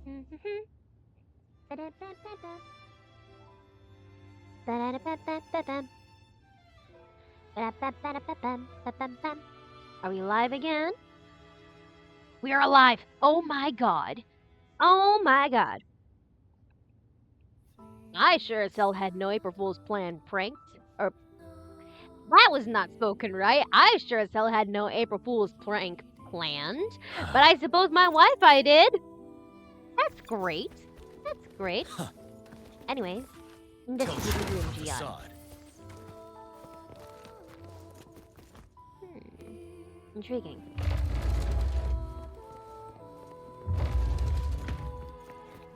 Are we live again? We are alive! Oh my god! Oh my god! I sure as hell had no April Fool's plan pranked. Or, that was not spoken right. I sure as hell had no April Fool's prank planned. But I suppose my Wi-Fi did. That's great. That's great. Anyways, investigating room GI. Intriguing.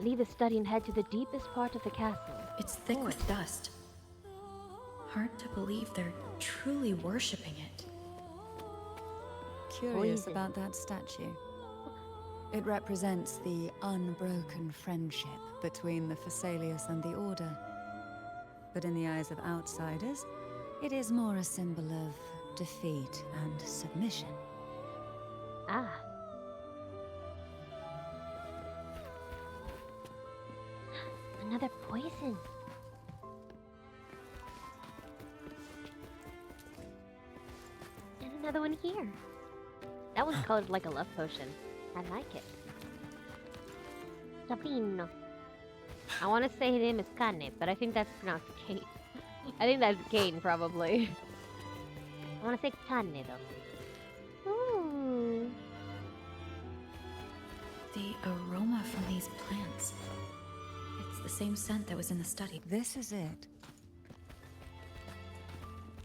Leave the study and head to the deepest part of the castle. It's thick with dust. Hard to believe they're truly worshipping it. Curious about that statue. It represents the unbroken friendship between the Phasaelius and the Order. But in the eyes of outsiders, it is more a symbol of defeat and submission. Ah. Another poison. And another one here. That one's colored like a love potion. I like it. Sabino. I want to say his name is Kane, but I think that's pronounced Kane. I think that's Kane, probably. I want to say Kane, though. Ooh. The aroma from these plants. It's the same scent that was in the study. This is it.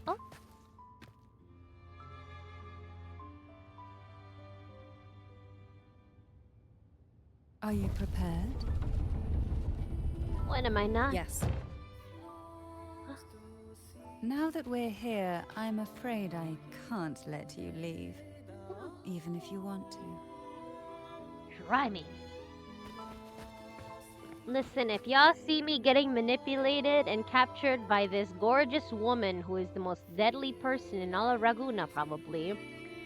Oh. Are you prepared? When am I not? Yes. Now that we're here, I'm afraid I can't let you leave. Even if you want to. Try me. Listen, if y'all see me getting manipulated and captured by this gorgeous woman who is the most deadly person in all of Raguna, probably,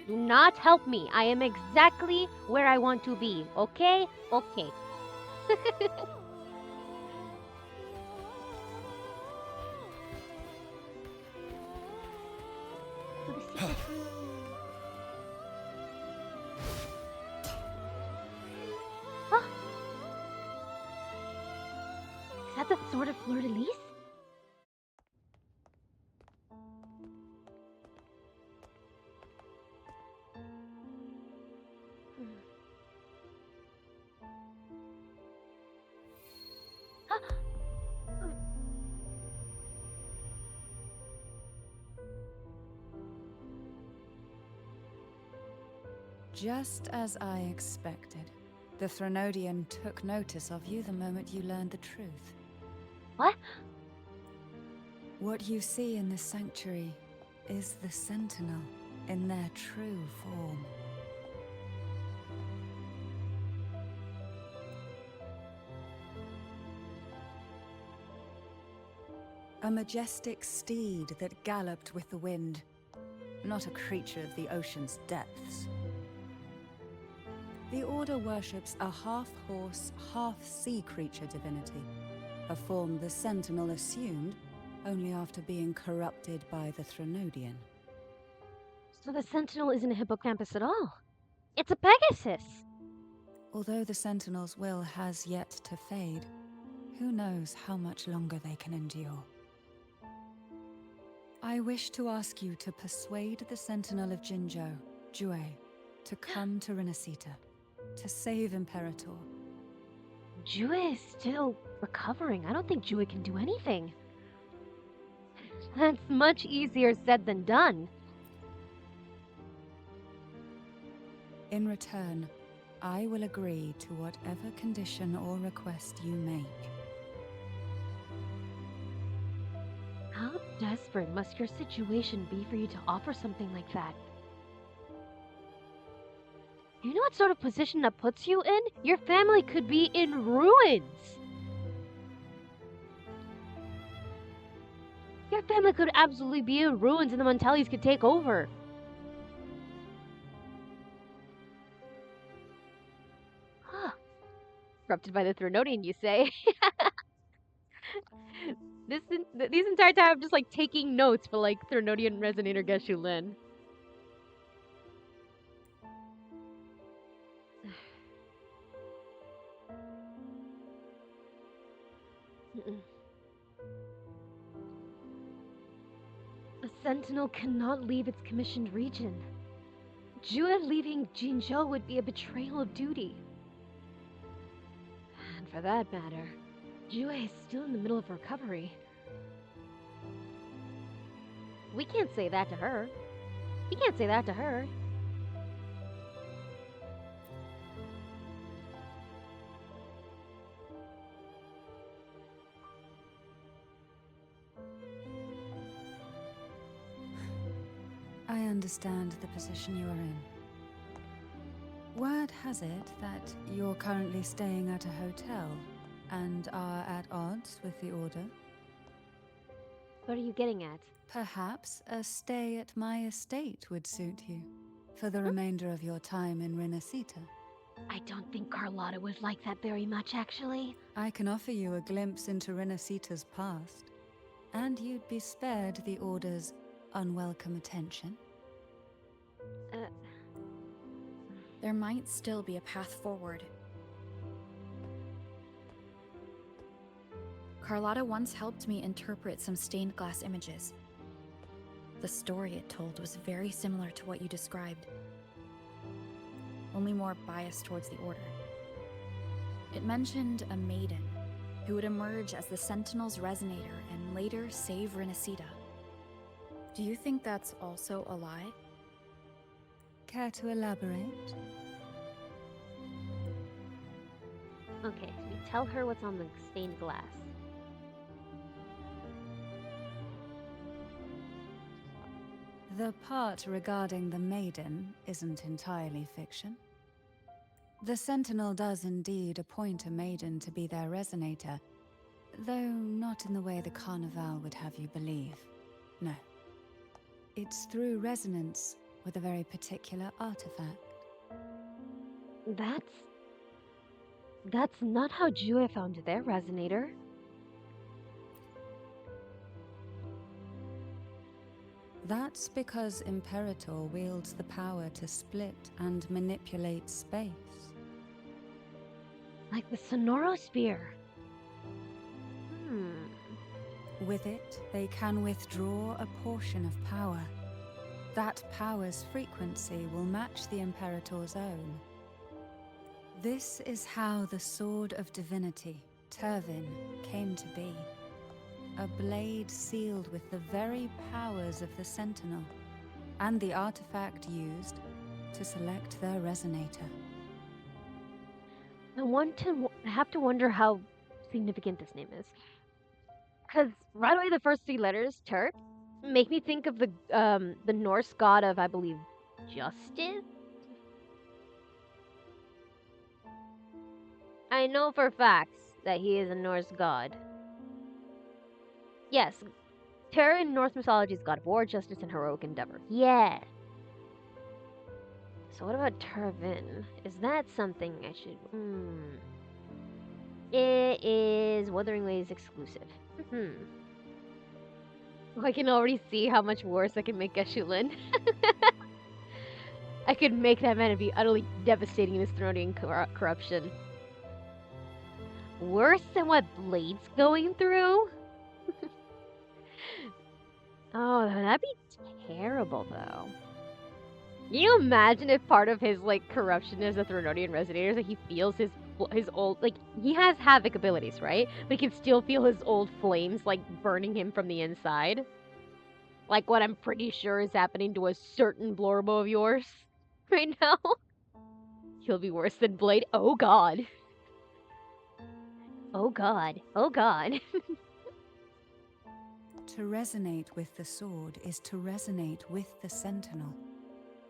do not help me. I am exactly where I want to be. Okay? Okay. To the secret room. Huh? Is that the sword of Fleur-de-Lis? Just as I expected. The Threnodian took notice of you the moment you learned the truth. What? What you see in this sanctuary is the Sentinel in their true form. A majestic steed that galloped with the wind, not a creature of the ocean's depths. The Order worships a half-horse, half-sea creature divinity, a form the Sentinel assumed only after being corrupted by the Threnodian. So the Sentinel isn't a hippocampus at all. It's a Pegasus! Although the Sentinel's will has yet to fade, who knows how much longer they can endure. I wish to ask you to persuade the Sentinel of Jinzhou, Jue, to come to Renacita, to save Imperator. Jue is still recovering. I don't think Jue can do anything. That's much easier said than done. In return, I will agree to whatever condition or request you make. How desperate must your situation be for you to offer something like that? You know what sort of position that puts you in? Your family could be in ruins! Your family could absolutely be in ruins and the Montellis could take over. Huh. Corrupted by the Threnodian, you say? These entire time I'm just like taking notes for like Threnodian Resonator Geshu Lin. A sentinel cannot leave its commissioned region. Jue leaving Jinzhou would be a betrayal of duty. And for that matter, Jue is still in the middle of recovery. We can't say that to her. We can't say that to her. I understand the position you are in. Word has it that you're currently staying at a hotel and are at odds with the Order. What are you getting at? Perhaps a stay at my estate would suit you for the remainder of your time in Renacita. I don't think Carlotta would like that very much, actually. I can offer you a glimpse into Renacita's past, and you'd be spared the Order's unwelcome attention. There might still be a path forward. Carlotta once helped me interpret some stained glass images. The story it told was very similar to what you described, only more biased towards the Order. It mentioned a maiden who would emerge as the Sentinel's resonator and later save Renacita. Do you think that's also a lie? Care to elaborate? Okay, so we tell her what's on the stained glass. The part regarding the maiden isn't entirely fiction. The Sentinel does indeed appoint a maiden to be their resonator, though not in the way the Carnival would have you believe. No. It's through resonance with a very particular artifact. That's not how Jue found their resonator. That's because Imperator wields the power to split and manipulate space. Like the Sonorosphere. With it, they can withdraw a portion of power. That power's frequency will match the Imperator's own. This is how the Sword of Divinity, Turvin, came to be. A blade sealed with the very powers of the Sentinel, and the artifact used to select their resonator. I have to wonder how significant this name is. Because right away the first three letters, Turk, make me think of the Norse god of, I believe, justice? I know for facts that he is a Norse god. Yes, Terra in Norse mythology is god of war, justice, and heroic endeavor. Yeah. So what about Turvin? Is that something I should... It is Wuthering Waves exclusive. I can already see how much worse I can make Geshu Lin. I could make that man be utterly devastating in his Threnodian corruption. Worse than what Blade's going through? Oh, that'd be terrible, though. Can you imagine if part of his, like, corruption as a Threnodian resonator is that he feels his old, like, he has Havoc abilities, right? But he can still feel his old flames, like, burning him from the inside? Like what I'm pretty sure is happening to a certain Blorbo of yours right now. He'll be worse than Blade. Oh, God. Oh, God. Oh, God. To resonate with the sword is to resonate with the Sentinel.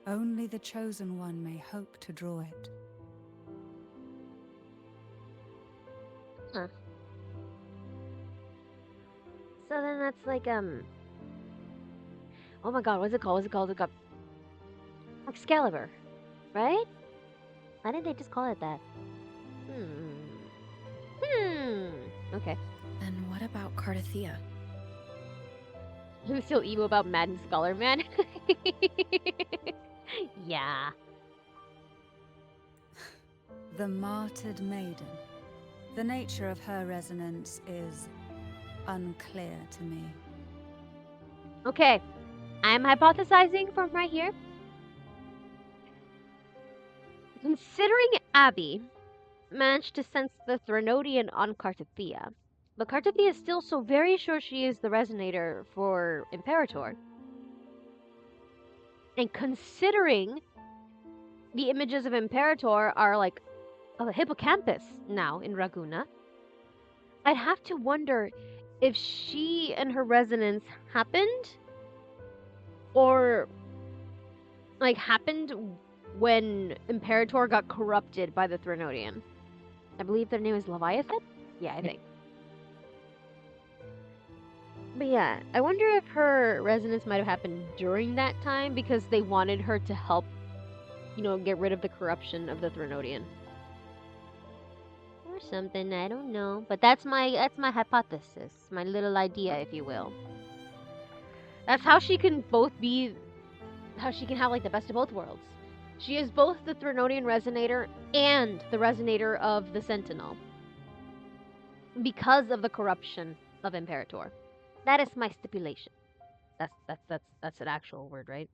Only the Chosen One may hope to draw it. Huh. So then that's like, oh my God, what's it called? Excalibur, right? Why didn't they just call it that? Okay. And what about Cardathea? Who's so emo about Madden Scholar Man? Yeah. The martyred maiden. The nature of her resonance is unclear to me. Okay. I'm hypothesizing from right here. Considering Abby managed to sense the Threnodian on Cartathea, but Cartathea is still so very sure she is the resonator for Imperator. And considering the images of Imperator are like a hippocampus now in Raguna, I'd have to wonder if she and her resonance happened or like happened when Imperator got corrupted by the Threnodian. I believe their name is Leviathan? Yeah, I think. But yeah, I wonder if her resonance might have happened during that time because they wanted her to help, get rid of the corruption of the Threnodian. Or something, I don't know. But that's my hypothesis, my little idea, if you will. That's how she can have like the best of both worlds. She is both the Threnodian resonator and the resonator of the Sentinel. Because of the corruption of Imperator. That is my stipulation. That's an actual word, right?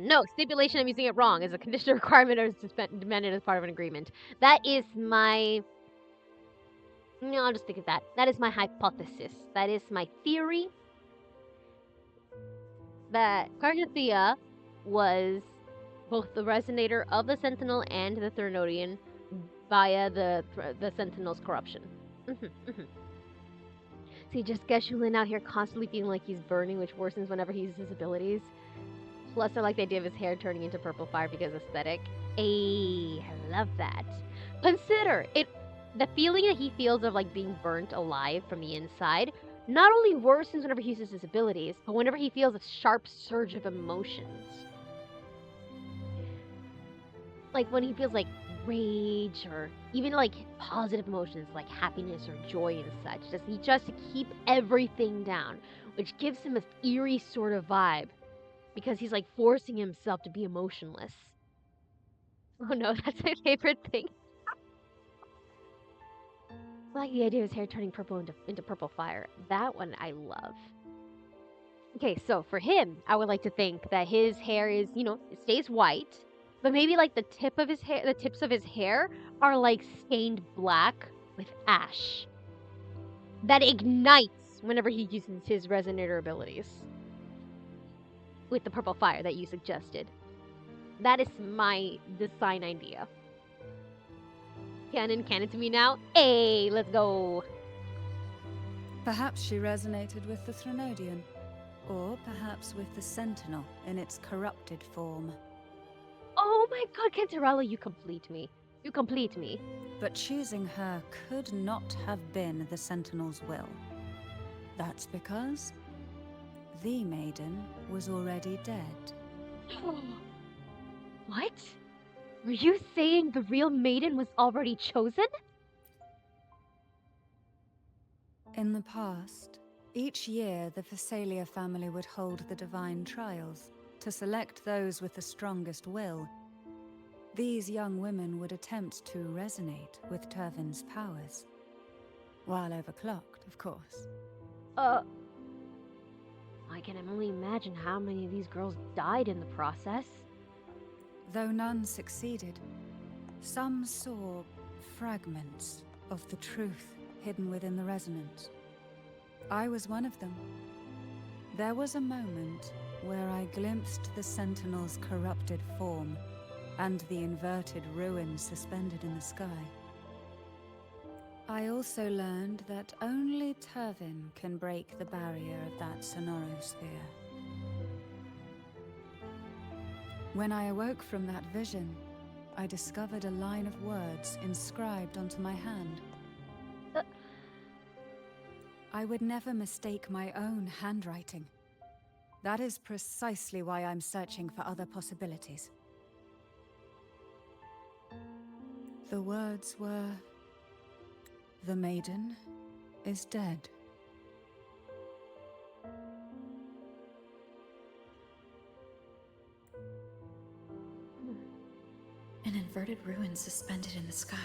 No, stipulation, I'm using it wrong, is a condition requirement or is demanded as part of an agreement. That is my... No, I'll just stick with that. That is my hypothesis. That is my theory. That Carnathea was both the resonator of the Sentinel and the Threnodian via the Sentinel's corruption. See, just Geshullin out here constantly feeling like he's burning, which worsens whenever he uses his abilities. Plus, I like the idea of his hair turning into purple fire because aesthetic. I love that. Consider it, the feeling that he feels of like being burnt alive from the inside not only worsens whenever he uses his abilities, but whenever he feels a sharp surge of emotions. Like when he feels like rage or even like positive emotions like happiness or joy and such. Just to keep everything down, which gives him an eerie sort of vibe because he's like forcing himself to be emotionless. Oh no, that's my favorite thing. I like the idea of his hair turning purple into purple fire. That one I love. Okay, so for him, I would like to think that his hair is, it stays white, but maybe like the tips of his hair are like stained black with ash. That ignites whenever he uses his resonator abilities. With the purple fire that you suggested. That is my design idea. Canon to me now. Hey, let's go. Perhaps she resonated with the Threnodian, or perhaps with the Sentinel in its corrupted form. Oh my god, Cantarella, you complete me. You complete me. But choosing her could not have been the Sentinel's will. That's because the maiden was already dead. What? Were you saying the real maiden was already chosen? In the past, each year the Phasalia family would hold the divine trials to select those with the strongest will. These young women would attempt to resonate with Turvin's powers. While overclocked, of course. I can only imagine how many of these girls died in the process. Though none succeeded, some saw fragments of the truth hidden within the resonance. I was one of them. There was a moment where I glimpsed the Sentinel's corrupted form and the inverted ruins suspended in the sky. I also learned that only Turvin can break the barrier of that sonorosphere. When I awoke from that vision, I discovered a line of words inscribed onto my hand. I would never mistake my own handwriting. That is precisely why I'm searching for other possibilities. The words were, "The maiden is dead." An inverted ruin suspended in the sky.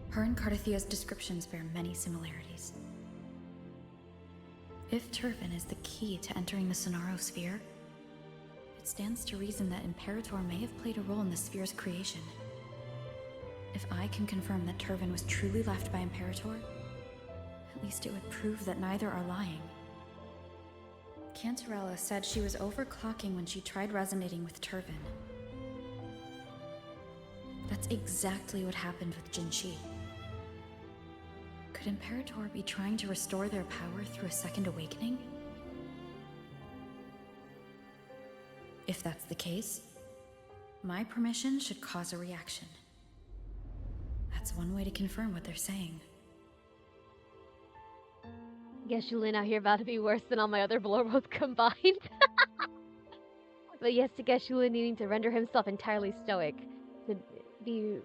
Her and Cardathia's descriptions bear many similarities. If Turvin is the key to entering the Sonaro sphere, it stands to reason that Imperator may have played a role in the sphere's creation. If I can confirm that Turvin was truly left by Imperator, at least it would prove that neither are lying. Cantarella said she was overclocking when she tried resonating with Turvin. That's exactly what happened with Jinshi. Could Imperator be trying to restore their power through a second awakening? If that's the case, my permission should cause a reaction. That's one way to confirm what they're saying. Guess Yulin out here about to be worse than all my other Blorbos combined. But yes, to guess Yulin needing to render himself entirely stoic to be,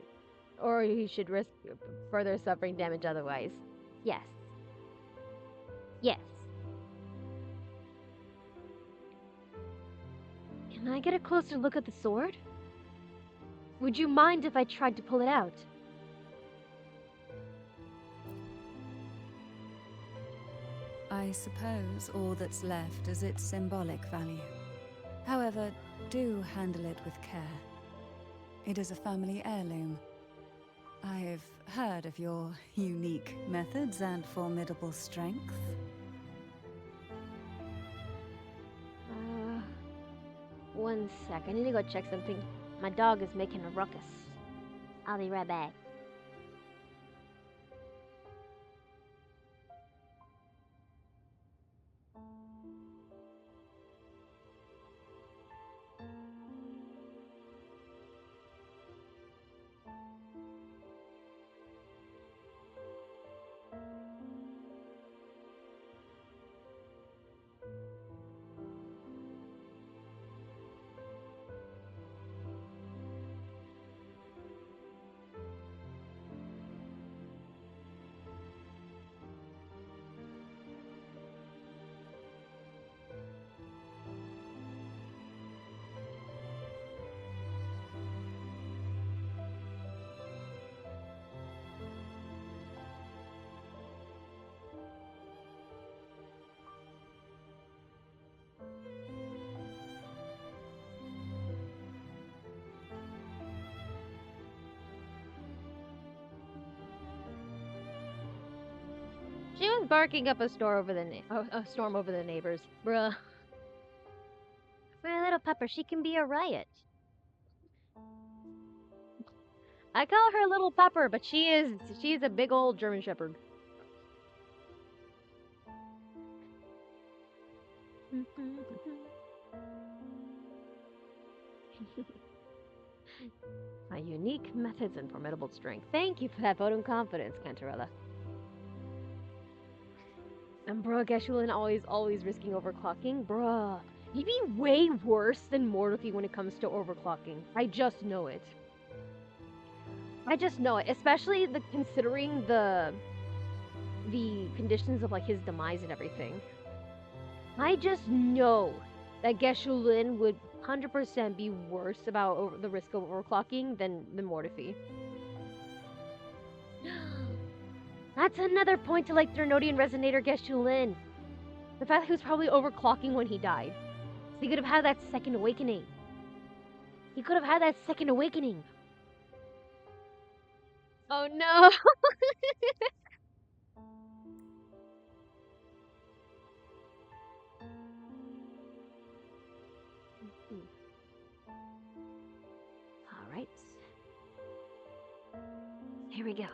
or he should risk further suffering damage otherwise. Yes. Yes. Can I get a closer look at the sword? Would you mind if I tried to pull it out? I suppose all that's left is its symbolic value. However, do handle it with care. It is a family heirloom. I've heard of your unique methods and formidable strength. One sec. I need to go check something. My dog is making a ruckus. I'll be right back. She was barking up a storm over the neighbors. Bruh. For a little pupper, she can be a riot. I call her little pupper, but she's a big old German Shepherd. My unique methods and formidable strength. Thank you for that vote of confidence, Cantarella. And bruh, Geshulin always risking overclocking. Bruh, he'd be way worse than Mordothi when it comes to overclocking. I just know it. Especially considering the conditions of like his demise and everything. I just know that Geshulin would 100% be worse about the risk of overclocking than Mordothi. That's another point to like Thernotian Resonator Geshulin. The fact that he was probably overclocking when he died. So he could have had that second awakening. Oh no! Alright. Here we go.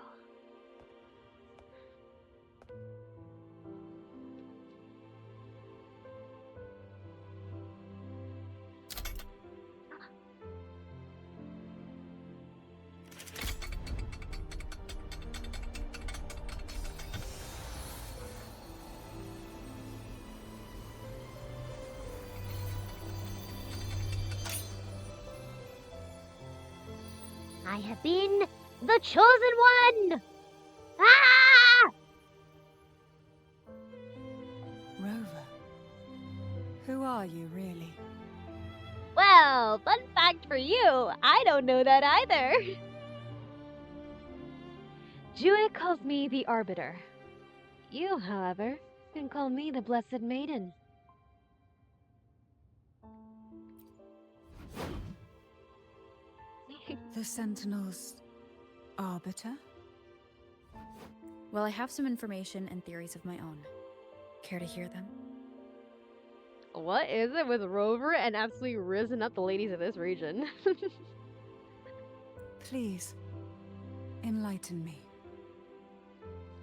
I have been The chosen one! Ah! Rover, who are you really? Well, fun fact for you, I don't know that either. Jewett calls me the Arbiter. You, however, can call me the Blessed Maiden. The Sentinel's arbiter? Well, I have some information and theories of my own. Care to hear them? What is it with Rover and absolutely risen up the ladies of this region? Please, enlighten me.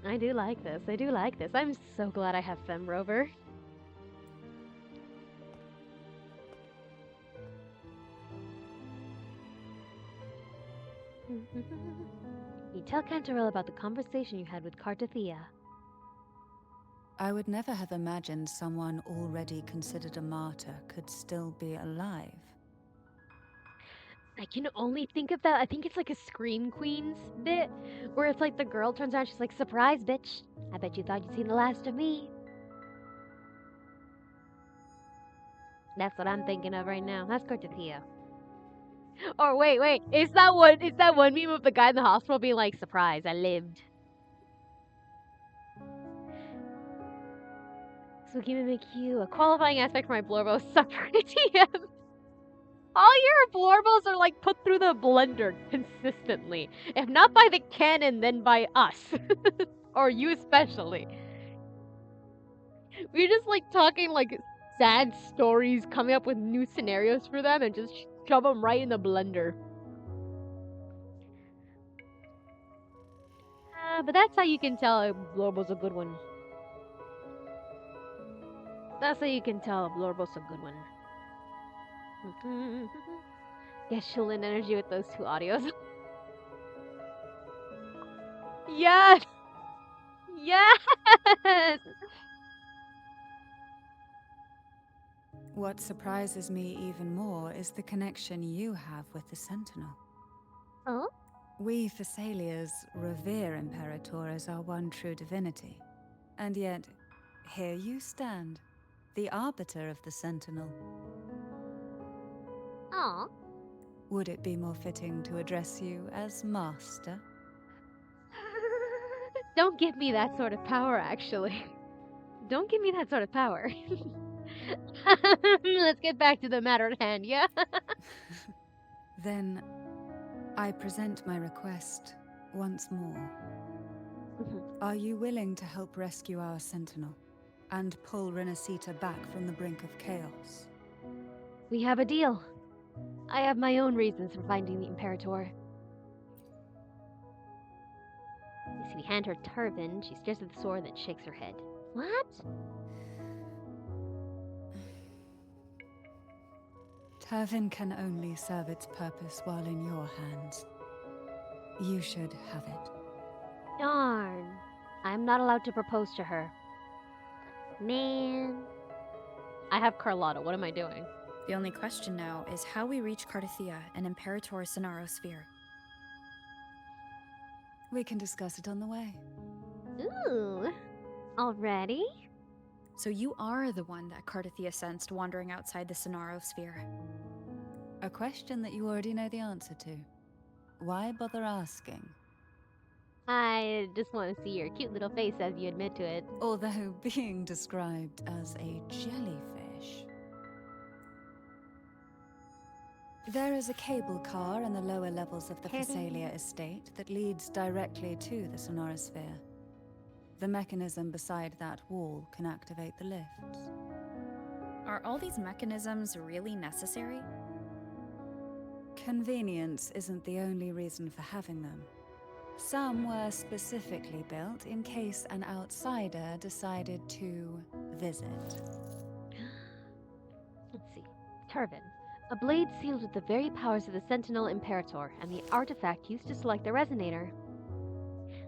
I do like this. I do like this. I'm so glad I have Fem Rover. You tell Cantarella about the conversation you had with Cartathea. I would never have imagined someone already considered a martyr could still be alive. I can only think of that. I think it's like a Scream Queens bit where it's like the girl turns around, she's like, "Surprise, bitch! I bet you thought you'd seen the last of me." That's what I'm thinking of right now. That's Cartathea. Or wait, is that one meme of the guy in the hospital being like, "Surprise, I lived." So give me a qualifying aspect for my Blorbo TM. All your Blorbos are like put through the blender consistently. If not by the canon, then by us. Or you especially. We're just like talking like sad stories, coming up with new scenarios for them, and just shove them right in the blender. But that's how you can tell a Blorbo's a good one. That's how you can tell a Blorbo's a good one. Get Shulin energy with those two audios. Yes! Yes! What surprises me even more is the connection you have with the Sentinel. Oh? We Thessalians revere Imperator as our one true divinity. And yet, here you stand, the arbiter of the Sentinel. Aw. Would it be more fitting to address you as Master? Don't give me that sort of power, actually. Don't give me that sort of power. Let's get back to the matter at hand, yeah? Then, I present my request once more. Are you willing to help rescue our Sentinel and pull Renacita back from the brink of chaos? We have a deal. I have my own reasons for finding the Imperator. You see, we hand her Turvin. She stares at the sword, then shakes her head. What? Turvin can only serve its purpose while in your hands. You should have it. Darn. I'm not allowed to propose to her. Man. I have Carlotta. What am I doing? The only question now is how we reach Cartathea and Imperator Sonaro Sphere. We can discuss it on the way. Ooh. Already? So you are the one that Cartathea sensed wandering outside the Sonaro Sphere. A question that you already know the answer to. Why bother asking? I just want to see your cute little face as you admit to it. Although being described as a jellyfish. There is a cable car in the lower levels of the Phasalia estate that leads directly to the Sonorosphere. The mechanism beside that wall can activate the lifts. Are all these mechanisms really necessary? Convenience isn't the only reason for having them. Some were specifically built in case an outsider decided to visit. Let's see. Turvin. A blade sealed with the very powers of the Sentinel Imperator, and the artifact used to select the resonator.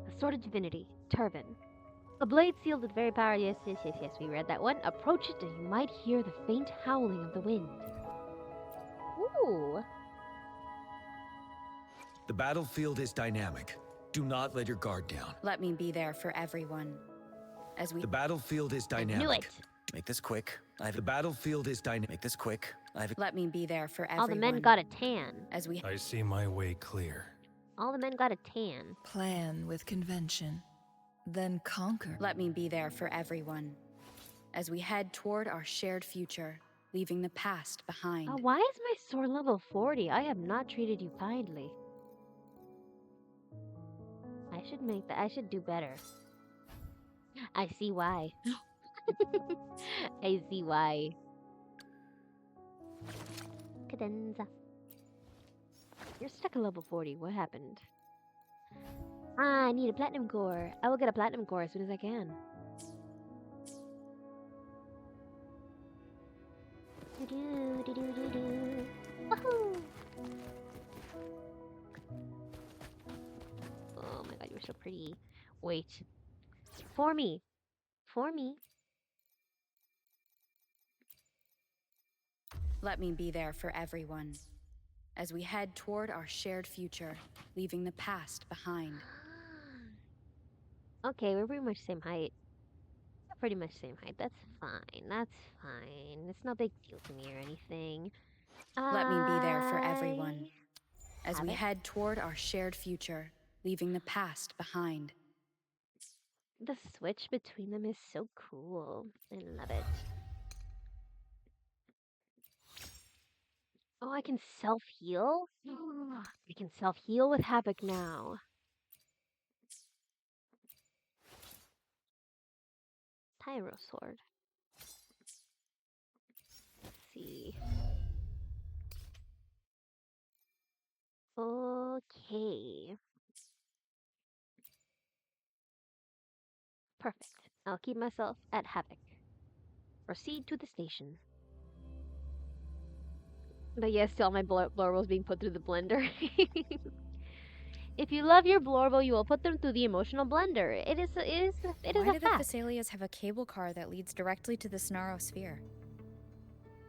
A sword of divinity. Turvin. A blade sealed with the very power. Yes, we read that one. Approach it and you might hear the faint howling of the wind. Ooh. The battlefield is dynamic. Do not let your guard down. Let me be there for everyone. As we The battlefield is I dynamic. knew it. Make this quick. The battlefield is dynamic. Make this quick. Let me be there for everyone. All the men got a tan. As we I see my way clear. All the men got a tan. Plan with convention, then conquer. Let me be there for everyone. As we head toward our shared future, leaving the past behind. Oh, why is my sword level 40? I have not treated you kindly. I should make that. I should do better. I see why. I see why. Cadenza. You're stuck at level 40. What happened? I need a platinum core. I will get a platinum core as soon as I can. Do-do-do-do-do-do. Woohoo! Oh my god, you're so pretty. Wait. For me. For me. Let me be there for everyone. As we head toward our shared future, leaving the past behind. Okay, we're pretty much same height. Pretty much same height. That's fine. That's fine. It's no big deal to me or anything. Let me be there for everyone. As have we it. head toward our shared future, leaving the past behind. The switch between them is so cool. I love it. Oh, I can self-heal? I can self-heal with Havoc now. Pyro sword. Let's see. Okay. Perfect. I'll keep myself at Havoc. Proceed to the station. But yes, still my blorbles being put through the blender. If you love your blorble, you will put them through the emotional blender. It is Why a do the fact. Thessalias have a cable car that leads directly to the Sonarosphere?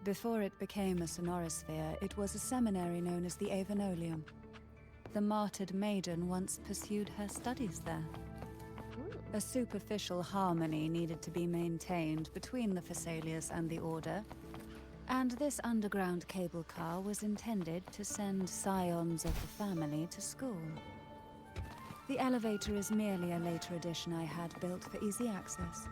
Before it became a sonorosphere, it was a seminary known as the Avenolium. The martyred maiden once pursued her studies there. A superficial harmony needed to be maintained between the Thessalias and the Order, and this underground cable car was intended to send scions of the family to school. The elevator is merely a later addition I had built for easy access.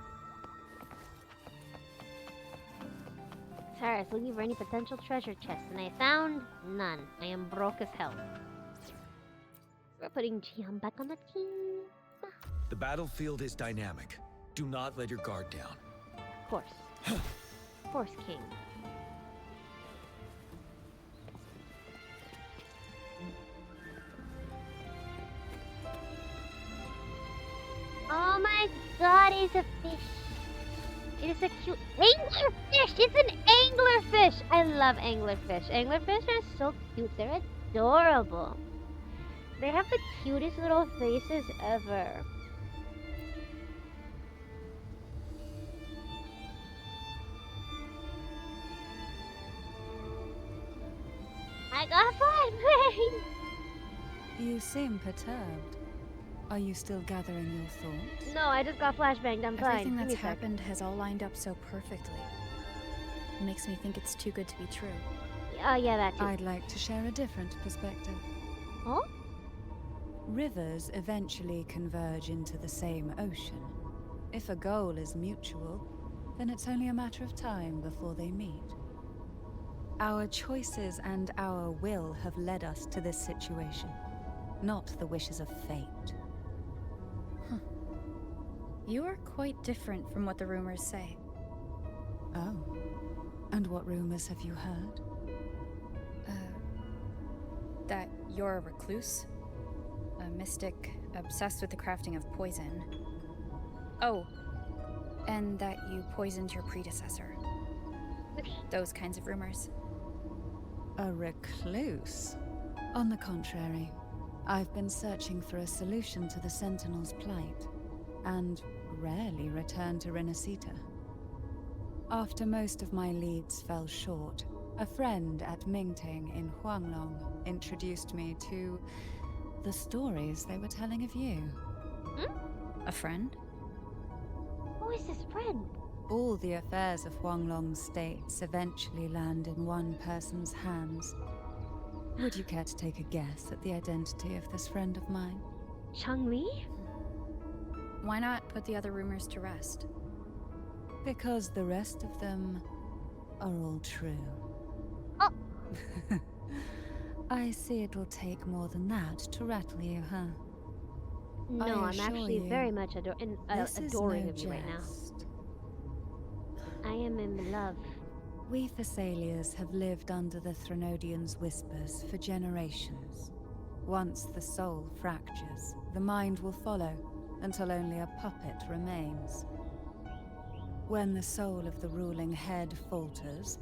Sorry, I was looking for any potential treasure chests, and I found none. I am broke as hell. We're putting Jihan back on the team. The battlefield is dynamic. Do not let your guard down. Of course. Of course, King. Oh my god, it's a fish. It is a cute anglerfish. It's an anglerfish. I love anglerfish. Anglerfish are so cute. They're adorable. They have the cutest little faces ever. I got flashbang. You seem perturbed. Are you still gathering your thoughts? No, I just got flashbanged. I'm fine. Everything Give me that's a sec. happened has all lined up so perfectly. It makes me think it's too good to be true. Oh yeah, that too. I'd like to share a different perspective. Huh? Rivers eventually converge into the same ocean. If a goal is mutual, then it's only a matter of time before they meet. Our choices and our will have led us to this situation, not the wishes of fate. You are quite different from what the rumors say. Oh. And what rumors have you heard? That you're a recluse, a mystic obsessed with the crafting of poison. Oh, and that you poisoned your predecessor. Those kinds of rumors. A recluse? On the contrary, I've been searching for a solution to the Sentinel's plight, and rarely return to Renacita. After most of my leads fell short, a friend at Mingting in Huanglong introduced me to the stories they were telling of you. A friend? Who is this friend? All the affairs of Huanglong's states eventually land in one person's hands. Would you care to take a guess at the identity of this friend of mine? Changli? Why not put the other rumors to rest? Because the rest of them are all true. Oh. I see it'll take more than that to rattle you, huh? No, I I'm assure actually you, very much This is adoring no of you right now. jest. I am in love. We Thessalians have lived under the Threnodians' whispers for generations. Once the soul fractures, the mind will follow, until only a puppet remains. When the soul of the ruling head falters,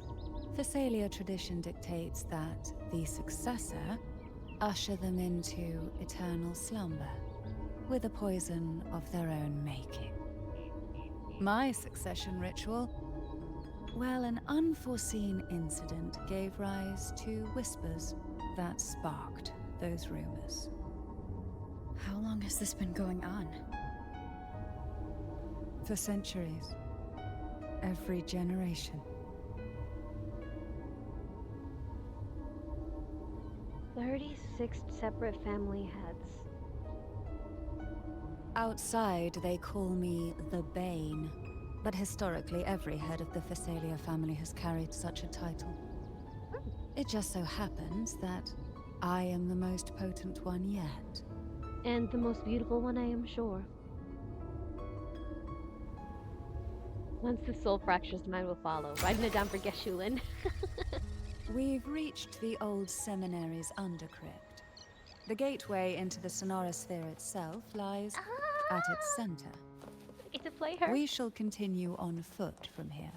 Thessalia tradition dictates that the successor usher them into eternal slumber, with a poison of their own making. My succession ritual? Well, an unforeseen incident gave rise to whispers that sparked those rumors. How long has this been going on? For centuries. Every generation. 36 separate family heads. Outside, they call me the Bane. But historically, every head of the Thessalia family has carried such a title. It just so happens that I am the most potent one yet. And the most beautiful one, I am sure. Once the soul fractures, mine will follow. Writing it down for Geshulin. We've reached the old seminary's undercrypt. The gateway into the Sonora Sphere itself lies at its center. I get to play her. We shall continue on foot from here.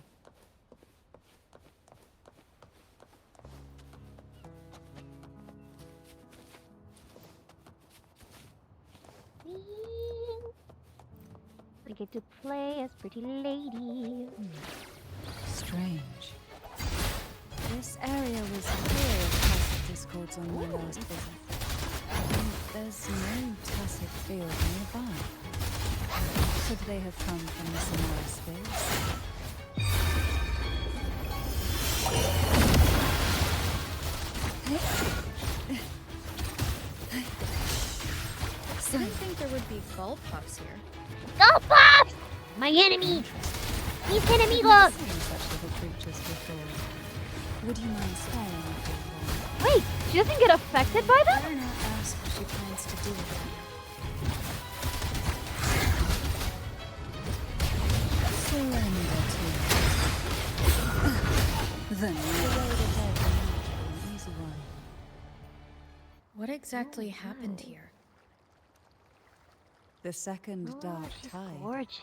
I get to play as pretty lady. Strange. This area was clear of tacit discords on my last visit. And there's no tacit field nearby. Could they have come from the Sonora space? I didn't think there would be gull puffs here. Go Pops! My enemy! He's enemigos! I've seen such little creatures before. Would you mind staying for a while? Wait, she doesn't get affected by them? Better not ask what she plans to do with it. Surrender to Then the road ahead will be an easy one. What exactly happened here? The second dark tide. Gorgeous.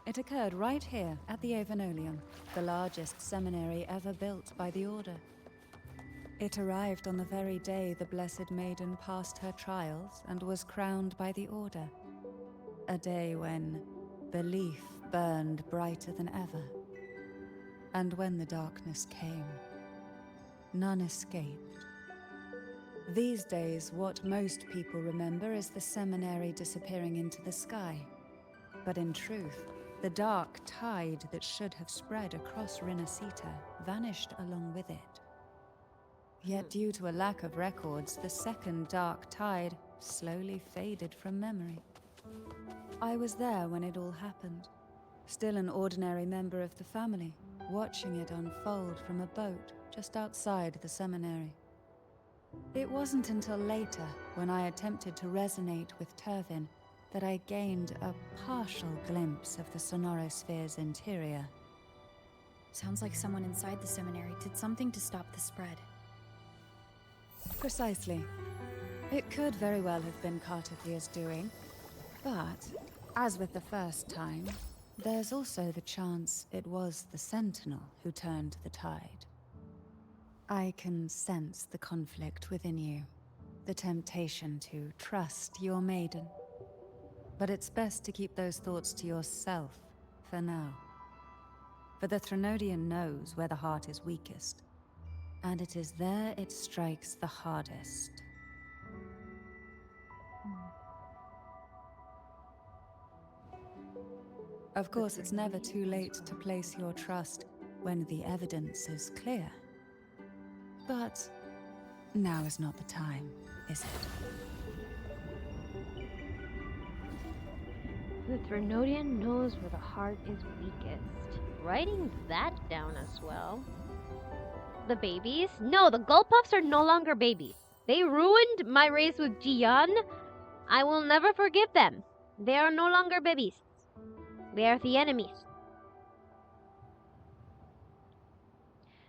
It occurred right here at the Avenolium, the largest seminary ever built by the Order. It arrived on the very day the Blessed Maiden passed her trials and was crowned by the Order. A day when belief burned brighter than ever. And when the darkness came, none escaped. These days, what most people remember is the seminary disappearing into the sky. But in truth, the dark tide that should have spread across Rinascita vanished along with it. Yet due to a lack of records, the second dark tide slowly faded from memory. I was there when it all happened, still an ordinary member of the family, watching it unfold from a boat just outside the seminary. It wasn't until later, when I attempted to resonate with Turvin, that I gained a partial glimpse of the Sonorosphere's interior. Sounds like someone inside the seminary did something to stop the spread. Precisely. It could very well have been Cartothia's doing, but, as with the first time, there's also the chance it was the Sentinel who turned the tide. I can sense the conflict within you, the temptation to trust your maiden. But it's best to keep those thoughts to yourself, for now. For the Threnodian knows where the heart is weakest, and it is there it strikes the hardest. Of course, it's never too late to place your trust when the evidence is clear. But now is not the time, is it? The Thrunodian knows where the heart is weakest. Writing that down as well. The babies? No, the Gulpuffs are no longer babies. They ruined my race with Jian. I will never forgive them. They are no longer babies. They are the enemies.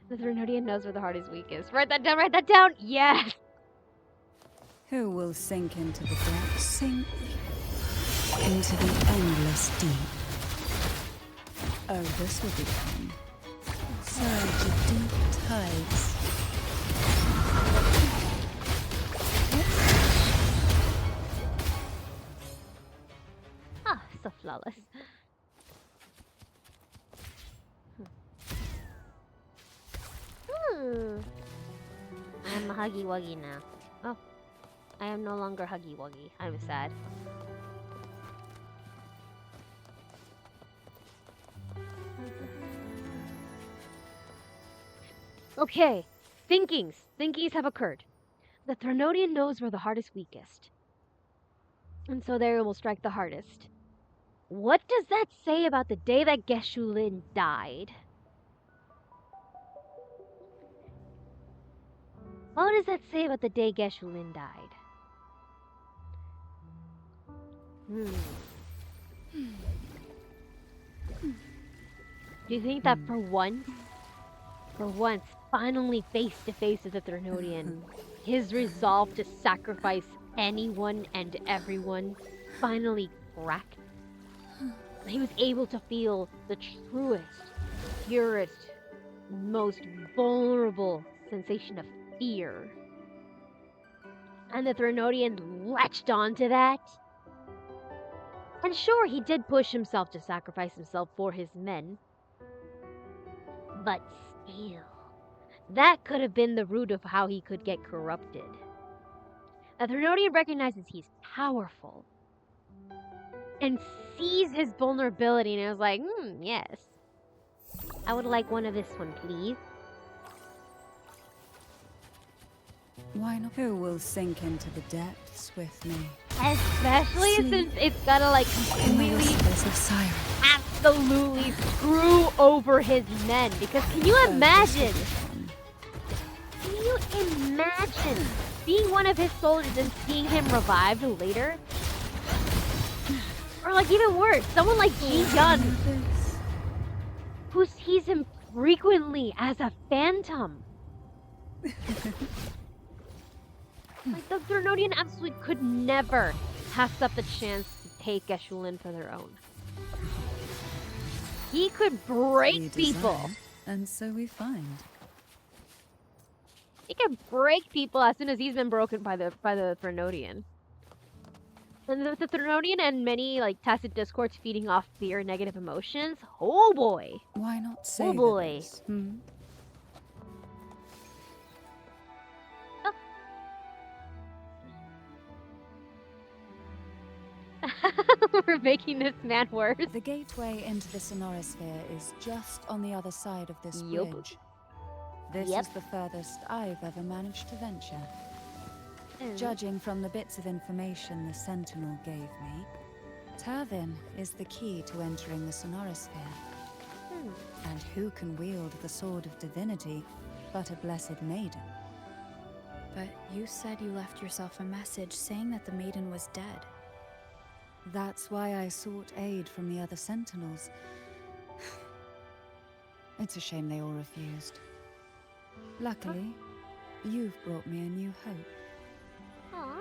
The Thrunodian knows where the heart is weakest. Write that down, write that down! Yes! Who will sink into the depths? Sink into the endless deep. Oh, this will be fun. Surge of deep tides. Ah, so flawless. I'm a Huggy Wuggy now. Oh, I am no longer Huggy Wuggy. I'm sad. Okay, thinkings. Thinkings have occurred. The Thrunodian knows where the heart is weakest. And so there it will strike the hardest. What does that say about the day that Geshu-Lin died? What does that say about the day Geshu-Lin died? Do you think that for once, finally face to face with the Thrunodian, his resolve to sacrifice anyone and everyone finally cracked? He was able to feel the truest, purest, most vulnerable sensation of fear. And the Thrunodian latched onto that. And sure, he did push himself to sacrifice himself for his men. But still, that could have been the root of how he could get corrupted. The Thrunodian recognizes he's powerful and sees his vulnerability and is like, yes. I would like one of this one, please. Why not? Who will sink into the depths with me? Especially since it's gotta like completely, absolutely screw over his men. Because can you imagine? Can you imagine being one of his soldiers and seeing him revived later? Or like even worse, someone like Ji Yun, who sees him frequently as a phantom. Like, the Thrunodian absolutely could never pass up the chance to take Geshu-Lin for their own. He could break people. And so we find. He could break people as soon as he's been broken by the Thrunodian. And the Thrunodian and many like tacit discords feeding off fear and negative emotions. Oh boy. Why not say Oh boy. this? We're making this man worse. The gateway into the Sonorisphere is just on the other side of this Yup. bridge. This is the furthest I've ever managed to venture. Judging from the bits of information the Sentinel gave me, Tervin is the key to entering the Sonorisphere. And who can wield the Sword of Divinity but a blessed maiden? But you said you left yourself a message saying that the maiden was dead. That's why I sought aid from the other Sentinels. It's a shame they all refused. Luckily, you've brought me a new hope. Aww.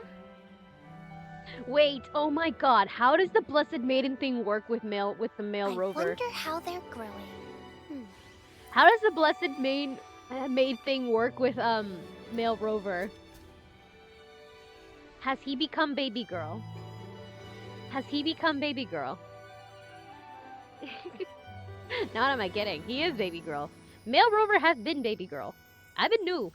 Wait, oh my god, how does the Blessed Maiden thing work with the male rover? I wonder how they're growing. How does the Blessed Maid thing work with male rover? Has he become baby girl? Has he become baby girl? Not am I kidding. He is baby girl. Male rover has been baby girl. I've been new.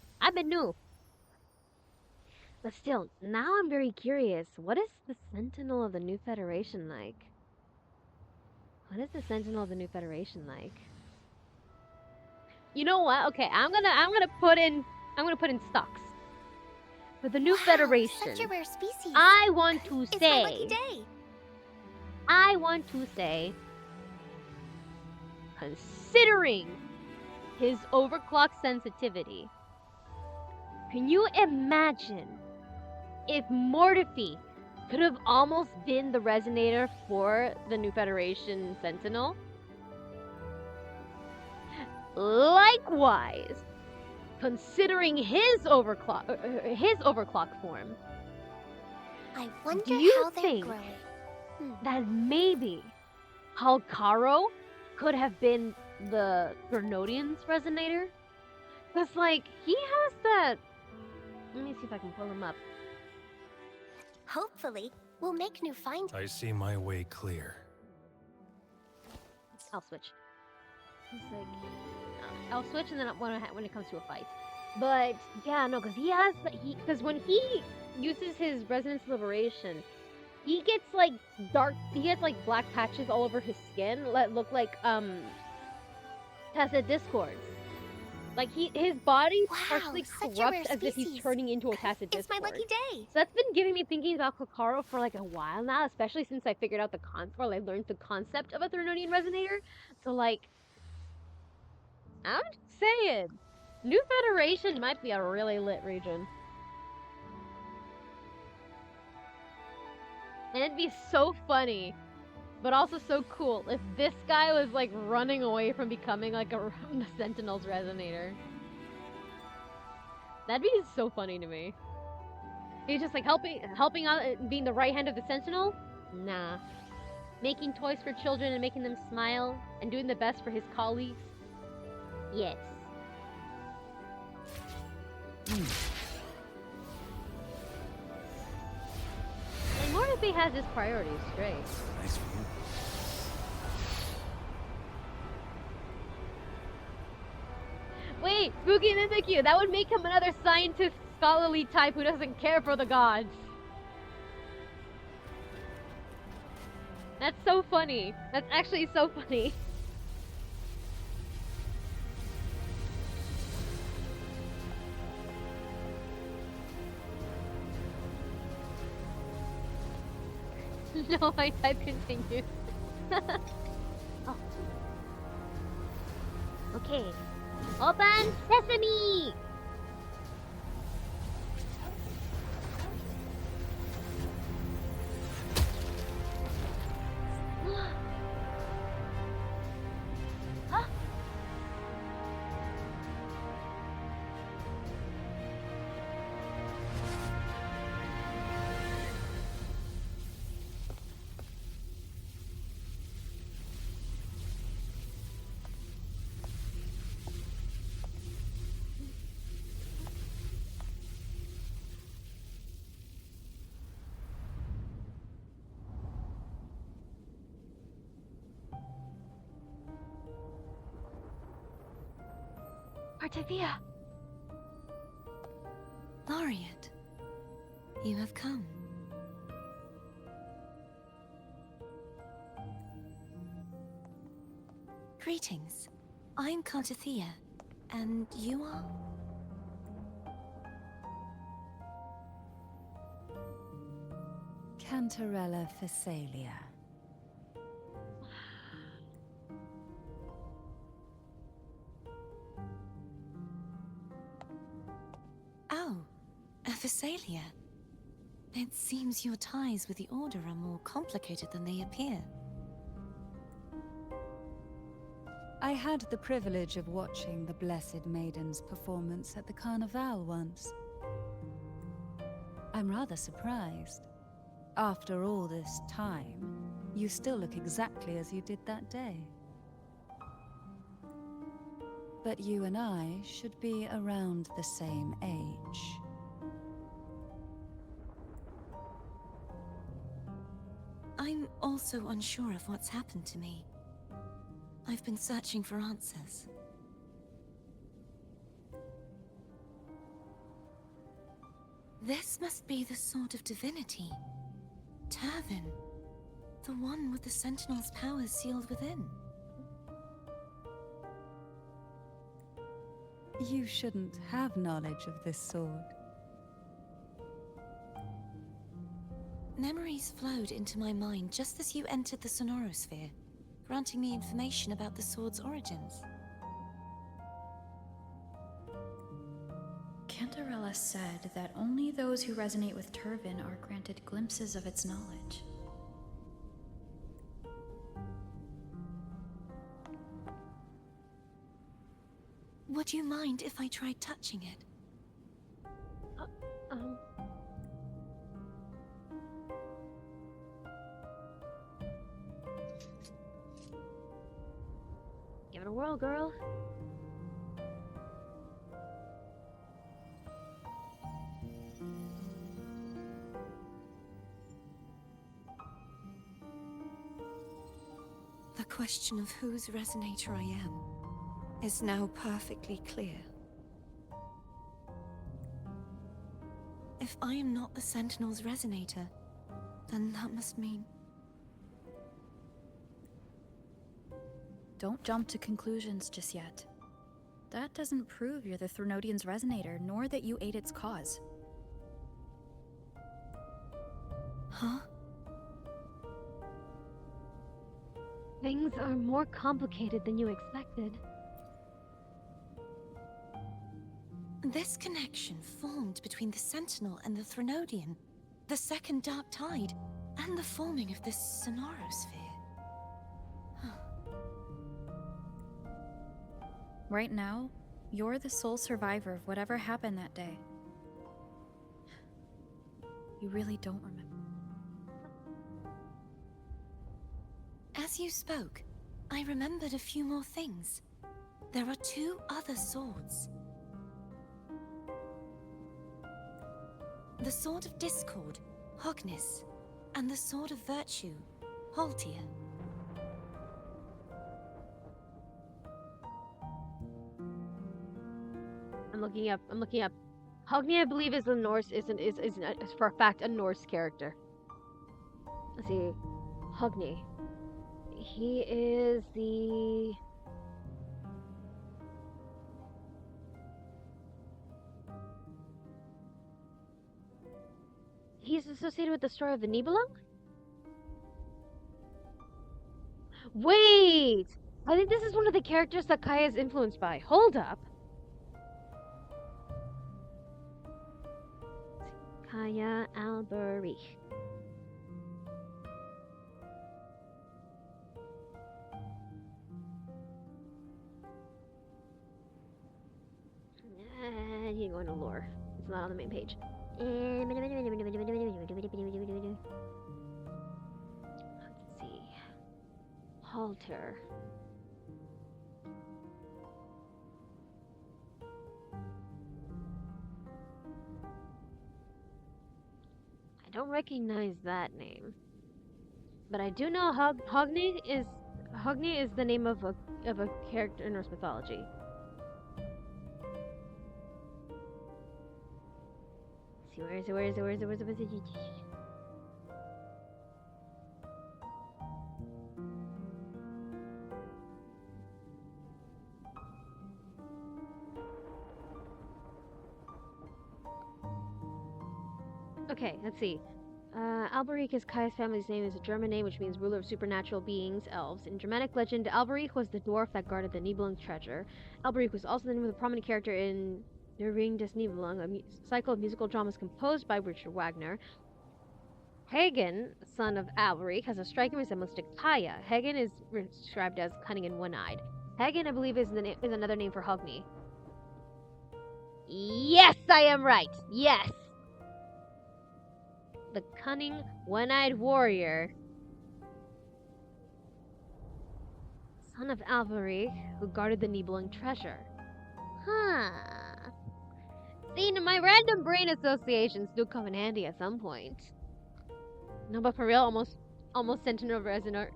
But still, now I'm very curious. What is the Sentinel of the New Federation like? What is the Sentinel of the New Federation like? You know what? Okay, I'm gonna put in stocks. For the New Federation, Such a rare species. I want to It's my lucky say, considering his overclock sensitivity, can you imagine if Mortefi could have almost been the resonator for the New Federation Sentinel? Likewise, considering his overclock form, I wonder do you how they're think growing. that maybe Halcaro could have been the Grenodian's resonator? Because, like, he has that... Let me see if I can pull him up. Hopefully, we'll make new finds. I see my way clear. I'll switch. He's like... I'll switch and then when it comes to a fight. But, yeah, no, because he has... Because when he uses his Resonance Liberation, he gets, like, black patches all over his skin that look like, Tacet Discords. Like, his body partially corrupts as if he's turning into a Tacet Discord. It's my lucky day. So that's been getting me thinking about Kokaro for, like, a while now, especially since I figured out I learned the concept of a Threnodian Resonator. So, like, I'm just saying, New Federation might be a really lit region. And it'd be so funny, but also so cool if this guy was like running away from becoming like the Sentinel's resonator. That'd be so funny to me. He's just like helping out, being the right hand of the Sentinel? Nah. Making toys for children and making them smile and doing the best for his colleagues? Yes. And Mortefi has his priorities straight. Nice view. Wait, Spooky Mimikyu, that would make him another scientist, scholarly type who doesn't care for the gods. That's so funny. That's actually so funny. No, I type continue. Oh. Okay. Open sesame! Huh? Artavia! Laureate, you have come. Greetings. I'm Cantarella, and you are? Cantarella Phasalia. Oh, a Phasalia. It seems your ties with the Order are more complicated than they appear. I had the privilege of watching the Blessed Maiden's performance at the Carnival once. I'm rather surprised. After all this time, you still look exactly as you did that day. But you and I should be around the same age. I'm also unsure of what's happened to me. I've been searching for answers. This must be the sort of divinity. Turvan. The one with the Sentinel's powers sealed within. You shouldn't have knowledge of this sword. Memories flowed into my mind just as you entered the Sonorosphere, granting me information about the sword's origins. Cantarella said that only those who resonate with Turvin are granted glimpses of its knowledge. Would you mind if I tried touching it? Give it a whirl, girl. The question of whose resonator I am is now perfectly clear. If I am not the Sentinel's resonator, then that must mean... Don't jump to conclusions just yet. That doesn't prove you're the Threnodian's resonator, nor that you aid its cause. Huh? Things are more complicated than you expected. This connection formed between the Sentinel and the Threnodian, the second Dark Tide, and the forming of this Sonorosphere. Right now, you're the sole survivor of whatever happened that day. You really don't remember. As you spoke, I remembered a few more things. There are 2 other swords. The Sword of Discord, Hognis, and the Sword of Virtue, Haltia. I'm looking up. Hogni, I believe, is a Norse. Is for a fact a Norse character. Let's see, Hogni. He is the... He's associated with the story of the Nibelung? Wait! I think this is one of the characters that Kaya is influenced by. Hold up. Kaya Alberich. And you go into lore. It's not on the main page. Let's see. Halter. I don't recognize that name, but I do know Hogni is the name of a character in Norse mythology. Let's see, where is it? Okay, let's see. Alberich is Kaya's family's name, is a German name which means ruler of supernatural beings, elves. In Germanic legend, Alberich was the dwarf that guarded the Nibelung treasure. Alberich was also the name of a prominent character in Der Ring des Nibelung, a cycle of musical dramas composed by Richard Wagner. Hagen, son of Alberich, has a striking resemblance to Kaya. Hagen is described as cunning and one-eyed. Hagen, I believe, is another name for Hogni. Yes, I am right! Yes! The cunning, one-eyed warrior, son of Alberich, who guarded the Nibelung treasure. Huh. See, my random brain associations do come in handy at some point. No, but for real, almost Sentinel Resonator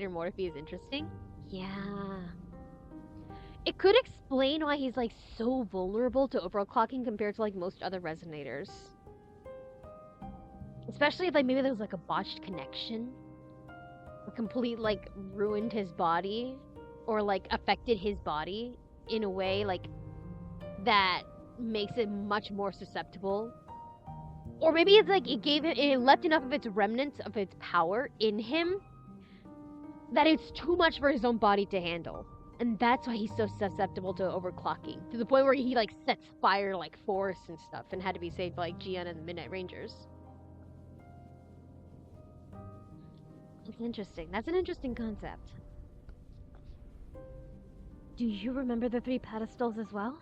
Morphe is interesting. Yeah. It could explain why he's like so vulnerable to overclocking compared to like most other resonators. Especially if like maybe there was like a botched connection. like ruined his body or like affected his body in a way like that makes it much more susceptible. Or maybe it's like it left enough of its remnants of its power in him that it's too much for his own body to handle. And that's why he's so susceptible to overclocking, to the point where he like sets fire like forests and stuff and had to be saved by like Gian and the Midnight Rangers. It's interesting. That's an interesting concept. Do you remember the 3 pedestals as well?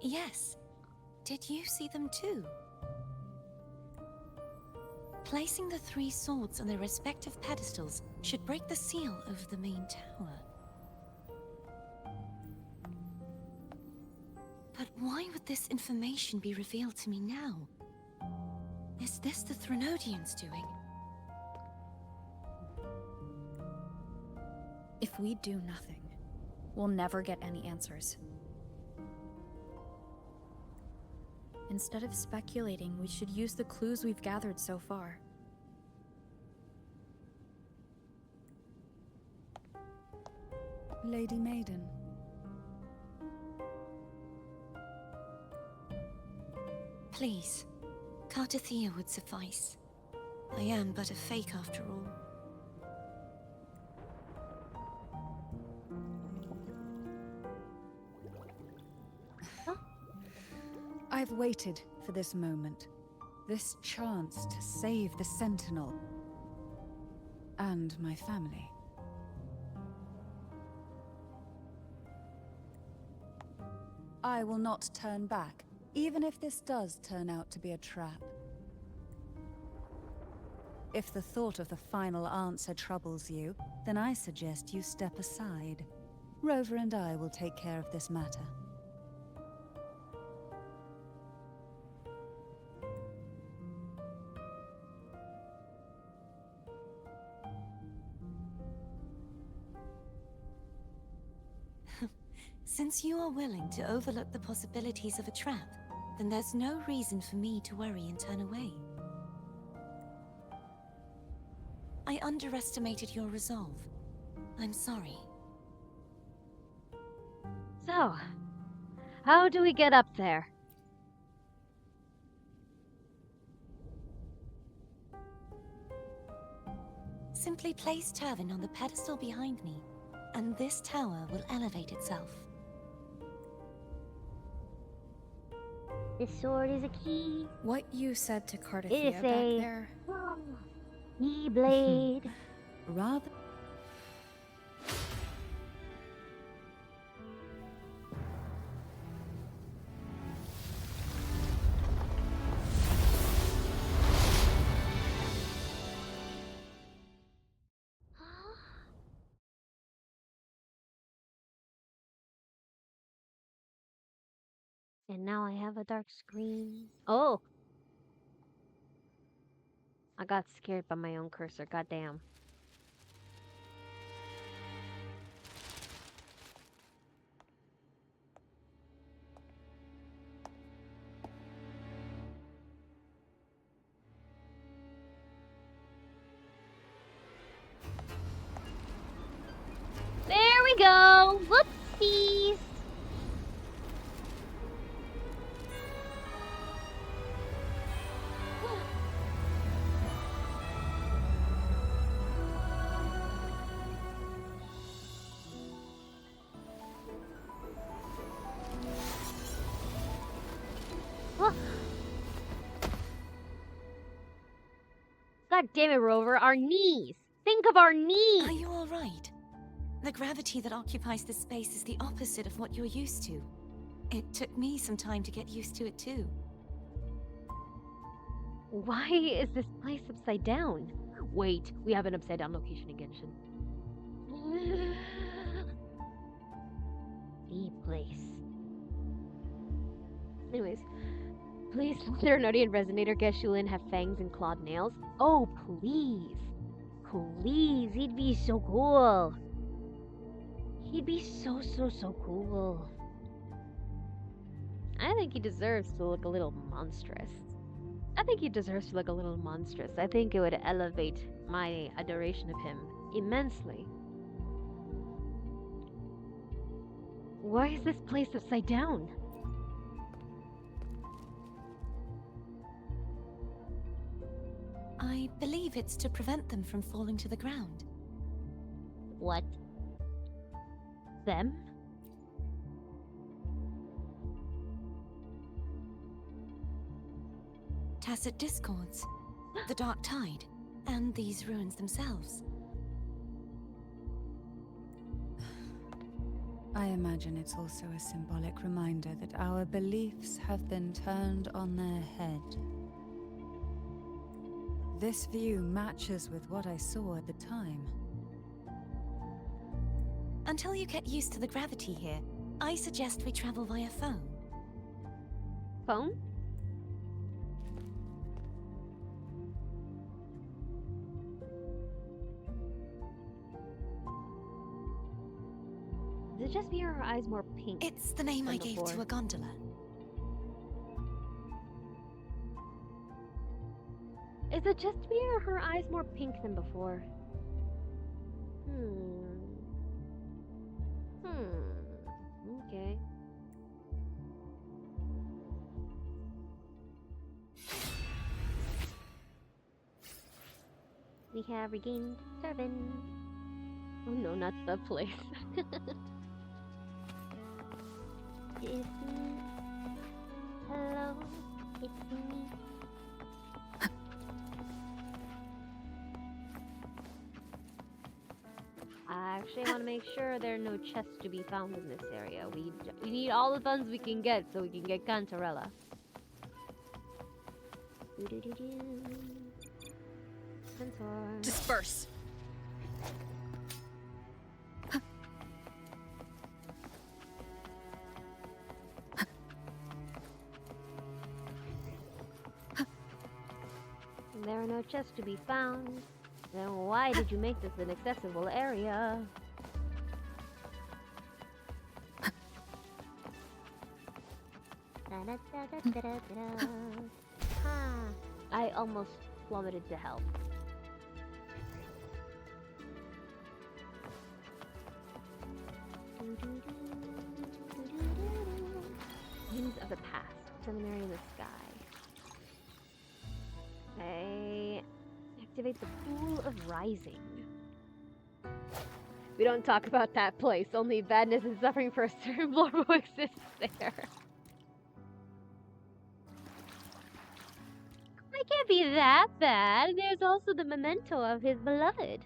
Yes. Did you see them too? Placing the 3 swords on their respective pedestals should break the seal of the main tower. But why would this information be revealed to me now? Is this the Threnodians' doing? If we do nothing, we'll never get any answers. Instead of speculating, we should use the clues we've gathered so far. Lady Maiden. Please, Cartathea would suffice. I am but a fake after all. I've waited for this moment. This chance to save the Sentinel. And my family. I will not turn back, even if this does turn out to be a trap. If the thought of the final answer troubles you, then I suggest you step aside. Rover and I will take care of this matter. Since you are willing to overlook the possibilities of a trap, then there's no reason for me to worry and turn away. I underestimated your resolve. I'm sorry. So, how do we get up there? Simply place Turvin on the pedestal behind me, and this tower will elevate itself. This sword is a key. What you said to Cartathea It is back a there... key blade. Rather... And now I have a dark screen. Oh! I got scared by my own cursor, goddamn. There we go! Whoopsies! God damn it, Rover, our knees! Think of our knees! Are you all right? The gravity that occupies this space is the opposite of what you're used to. It took me some time to get used to it too. Why is this place upside down? Wait, we have an upside down location in Genshin. The place. Anyways, please let the Renodian Resonator Geshuin have fangs and clawed nails. Oh, please. Please, he'd be so cool. He'd be so cool. I think he deserves to look a little monstrous. I think he deserves to look a little monstrous. I think it would elevate my adoration of him immensely. Why is this place upside down? I believe it's to prevent them from falling to the ground. What? Them? Tacit discords, the dark tide, and these ruins themselves. I imagine it's also a symbolic reminder that our beliefs have been turned on their head. This view matches with what I saw at the time. Until you get used to the gravity here, I suggest we travel via phone. Phone? Is it just me or are her eyes more pink? It's the name than I gave to before? a gondola. Is it just me or are her eyes more pink than before? Okay. We have regained Servant. Oh no, not the place. It's me. Hello, it's me. I actually want to make sure there are no chests to be found in this area. We need all the funds we can get so we can get Cantarella. Cantor. Disperse. There are no chests to be found. Then why did you make this an accessible area? I almost plummeted to hell. Winds of the past, seminary in the sky. Okay. Activate the pool of rising. We don't talk about that place. Only badness and suffering for a certain lord will exist there. I can't be that bad. There's also the memento of his beloved.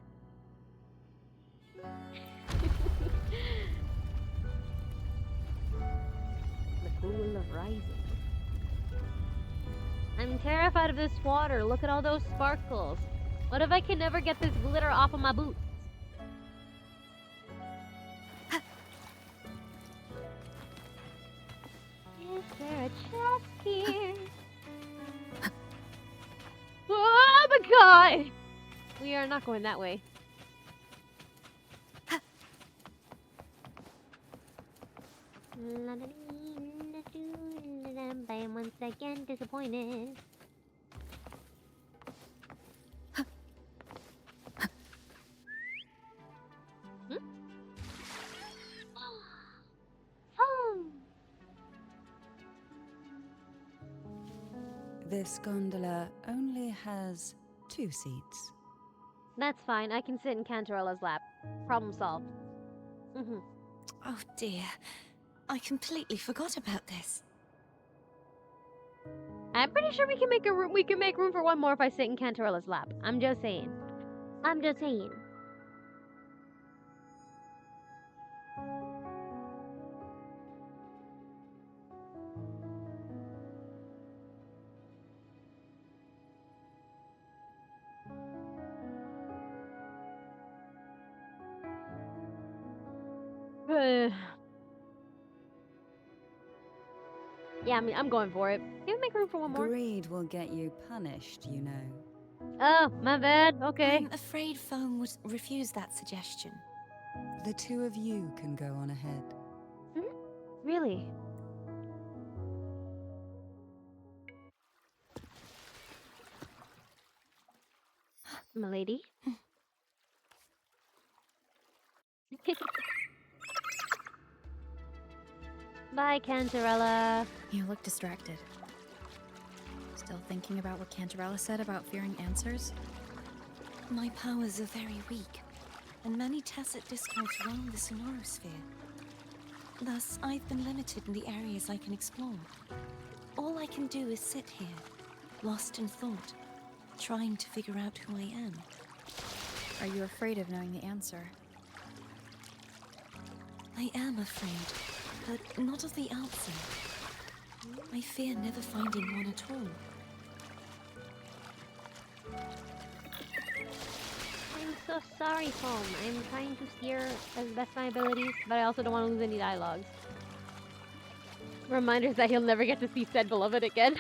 The pool of rising. I'm terrified of this water. Look at all those sparkles. What if I can never get this glitter off of my boots? Is there a chest here? Oh my god! We are not going that way. I am once again disappointed. This gondola only has 2 seats. That's fine. I can sit in Cantarella's lap. Problem solved. Oh dear, I completely forgot about this. I'm pretty sure we can make a room. We can make room for one more if I sit in Cantarella's lap. I'm just saying. I'm just saying. Yeah, I mean, I'm going for it. Can we make room for one more? Greed will get you punished, you know. Oh, my bad. Okay. I'm afraid Foam would refuse that suggestion. The 2 of you can go on ahead. Really? Milady? Bye, Cantarella. You look distracted. Still thinking about what Cantarella said about fearing answers? My powers are very weak, and many tacit discords roam the sonorosphere. Thus, I've been limited in the areas I can explore. All I can do is sit here, lost in thought, trying to figure out who I am. Are you afraid of knowing the answer? I am afraid, but not of the answer. I fear never finding one at all. I'm so sorry, Foam. I'm trying to steer as best my abilities, but I also don't want to lose any dialogues. Reminders that he'll never get to see said beloved again.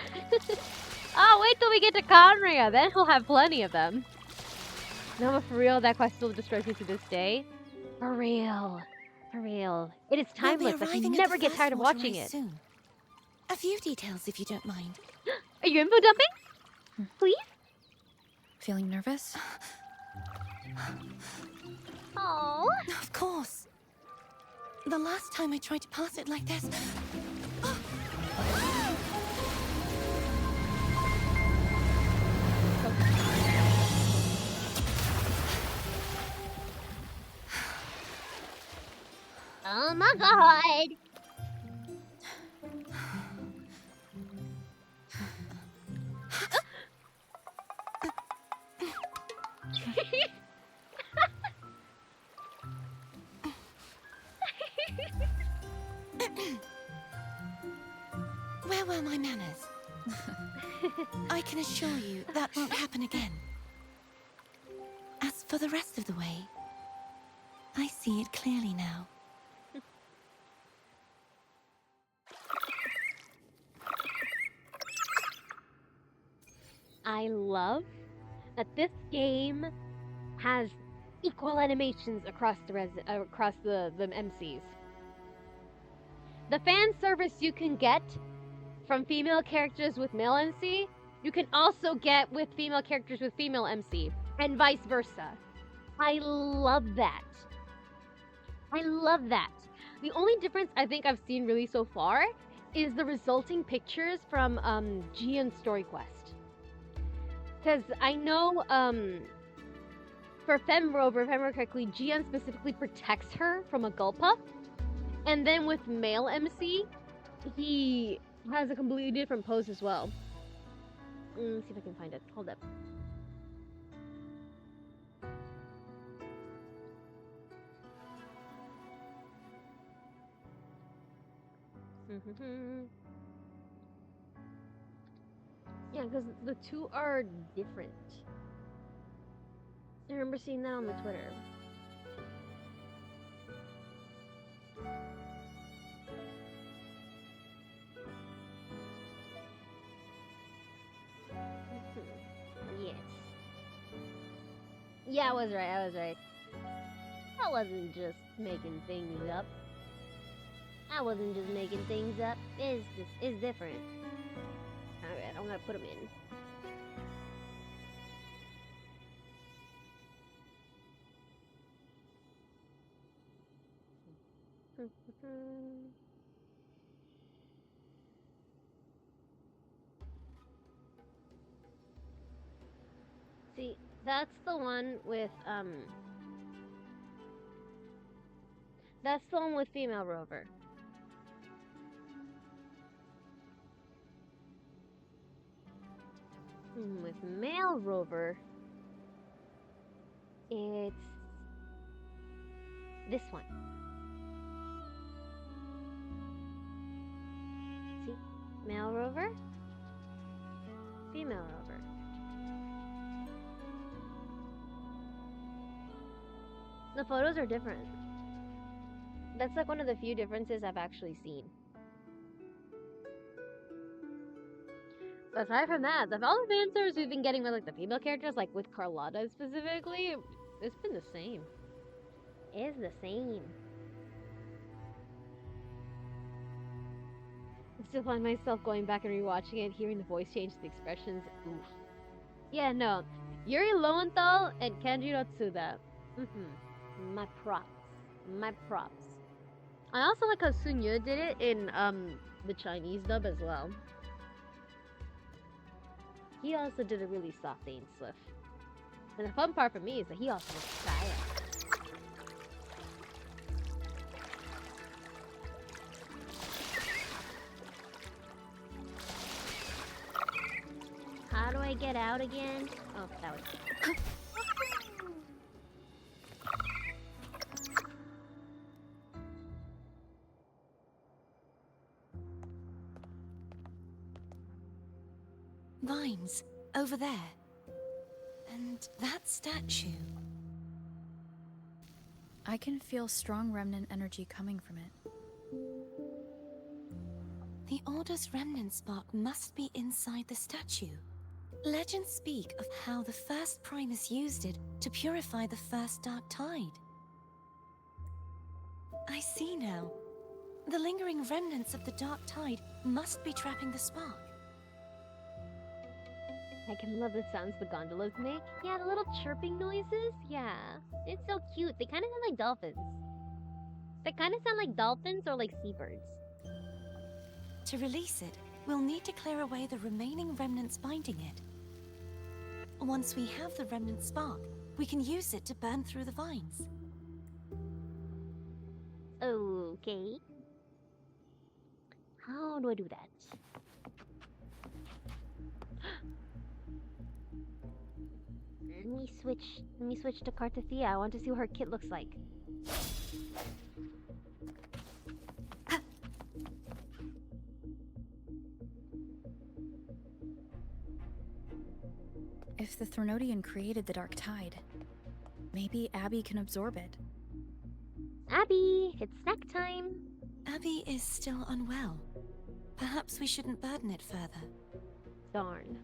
Oh, wait till we get to Conria, then he'll have plenty of them. No, but for real, that quest still destroys me to this day. For real. For real. It is We'll be timeless, like you arriving at never the get first tired of water watching ice it. soon. A few details, if you don't mind. Are you info dumping? Please? Feeling nervous? Oh. Of course. The last time I tried to pass it like this... Oh my god. Where were my manners? I can assure you that won't happen again. As for the rest of the way, I see it clearly now. I love that this game has equal animations across the MCs. The fan service you can get from female characters with male MC, you can also get with female characters with female MC, and vice versa. I love that. I love that. The only difference I think I've seen really so far is the resulting pictures from Gian's story quest. Because I know, for Femrover, if I remember correctly, Gian specifically protects her from a Gulpa. And then with male MC, he has a completely different pose as well. Let's see if I can find it. Hold up. Yeah, because the two are different. I remember seeing that on the Twitter. Yes. Yeah, I was right. I wasn't just making things up. It's different. Alright, I'm gonna put them in. See, that's the one with female rover. With male rover, it's this one. See? Male rover, female rover. The photos are different. That's like one of the few differences I've actually seen. But aside from that, the all the fan service we've been getting with like the female characters, like with Carlotta specifically, it's been the same. It's the same. I still find myself going back and rewatching it, hearing the voice change, the expressions. Oof. Yeah, no. Yuri Lowenthal and Kenji Rotsuda. My props. My props. I also like how Sunyu did it in the Chinese dub as well. He also did a really soft Ain't Swift. And the fun part for me is that he also looks style. How do I get out again? Oh, that was... Vines, over there. And that statue. I can feel strong remnant energy coming from it. The Order's remnant spark must be inside the statue. Legends speak of how the first Primus used it to purify the first Dark Tide. I see now. The lingering remnants of the Dark Tide must be trapping the spark. I can love the sounds the gondolas make. Yeah, the little chirping noises. Yeah, it's so cute. They kind of sound like dolphins. They kind of sound like dolphins or like seabirds. To release it, we'll need to clear away the remaining remnants binding it. Once we have the remnant spark, we can use it to burn through the vines. Okay. How do I do that? Let me switch to Cartathea. I want to see what her kit looks like. If the Threnodian created the Dark Tide, maybe Abby can absorb it. Abby, it's snack time. Abby is still unwell. Perhaps we shouldn't burden it further. Darn.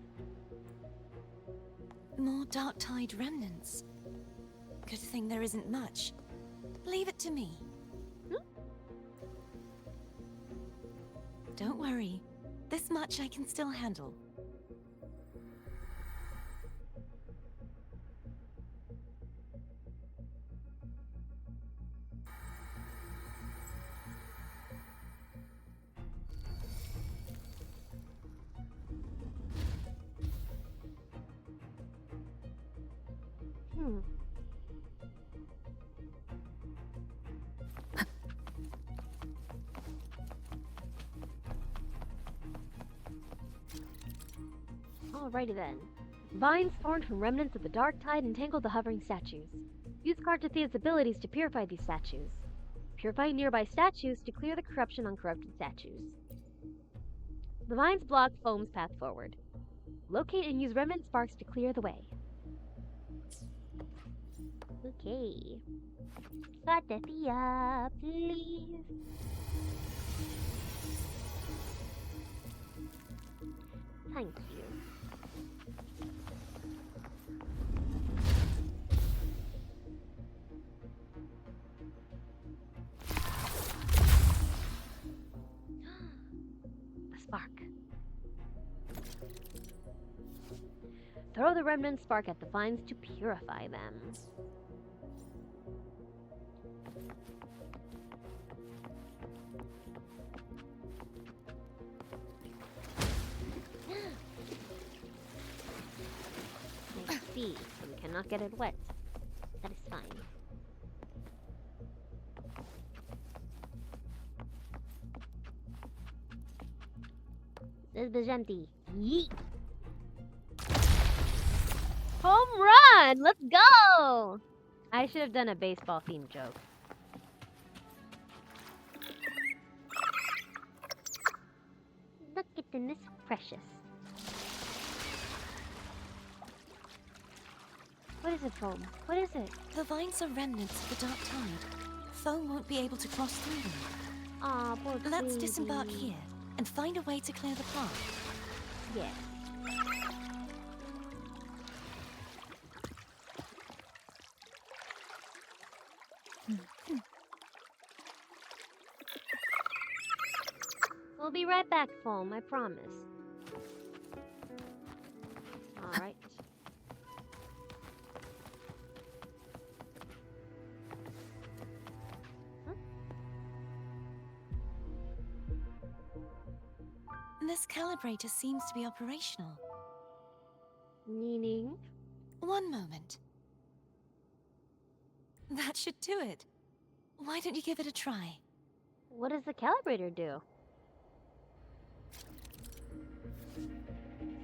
More Dark Tide remnants. Good thing there isn't much. Leave it to me. Don't worry. This much I can still handle. Alrighty then. Vines formed from remnants of the Dark Tide entangle the hovering statues. Use Cartathea's abilities to purify these statues. Purify nearby statues to clear the corruption on corrupted statues. The vines block foam's path forward. Locate and use remnant sparks to clear the way. Okay. Cartathea, please. Thank you. A spark. Throw the remnant spark at the vines to purify them. I see. We cannot get it wet. That is fine. This is empty. Yeet! Home run! Let's go! I should have done a baseball themed joke. Look at them, it's so precious. What is it, Foam? What is it? The vines are remnants of the Dark Tide. Foam won't be able to cross through them. Aw, poor Let's baby. disembark here and find a way to clear the path. Yes. We'll be right back, Foam, I promise. Alright. This calibrator seems to be operational. Meaning? One moment. That should do it. Why don't you give it a try? What does the calibrator do?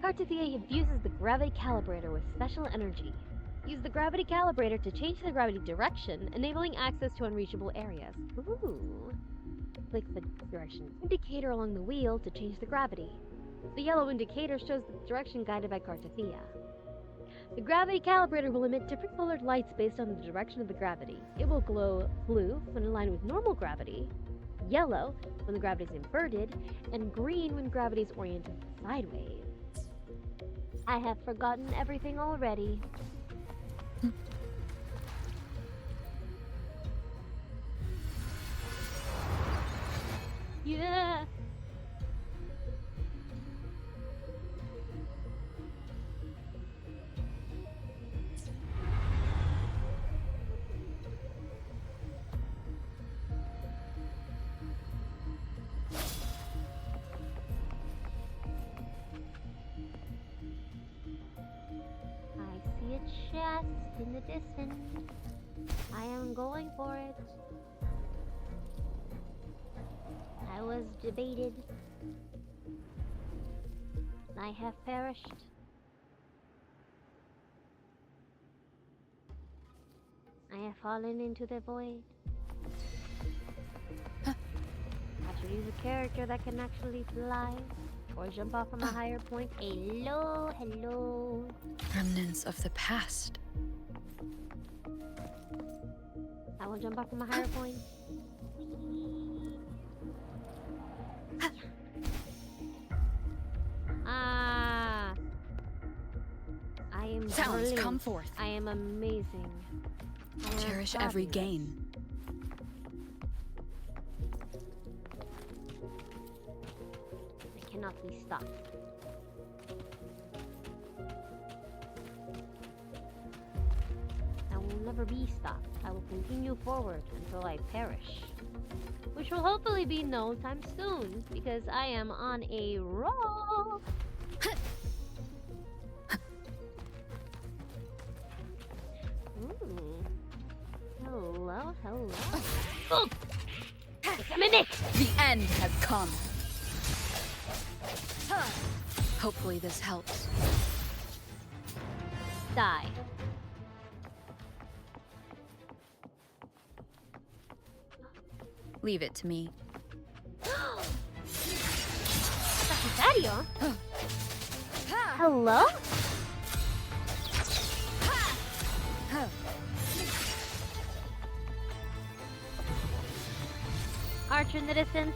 Cartithia infuses the gravity calibrator with special energy. Use the gravity calibrator to change the gravity direction, enabling access to unreachable areas. Ooh. Click the direction indicator along the wheel to change the gravity. The yellow indicator shows the direction guided by Cartithia. The gravity calibrator will emit different colored lights based on the direction of the gravity. It will glow blue when aligned with normal gravity, yellow when the gravity is inverted, and green when gravity is oriented sideways. I have forgotten everything already. Yeah! I see a chest in the distance. I am going for it. I was debated. I have perished. I have fallen into the void. I should use a character that can actually fly or jump off from a higher point. Hello, hello. Remnants of the past. I will jump off from a higher point. Ah, I am Sounds brilliant. come forth. I am amazing. I am Cherish every fabulous. gain. I cannot be stopped. I will never be stopped. I will continue forward until I perish. Which will hopefully be no time soon, because I am on a roll. Ooh. Hello, hello. Oh! Mimic! The end has come. Hopefully this helps. Die. Leave it to me. Sagittario? Hello? Archer in the distance.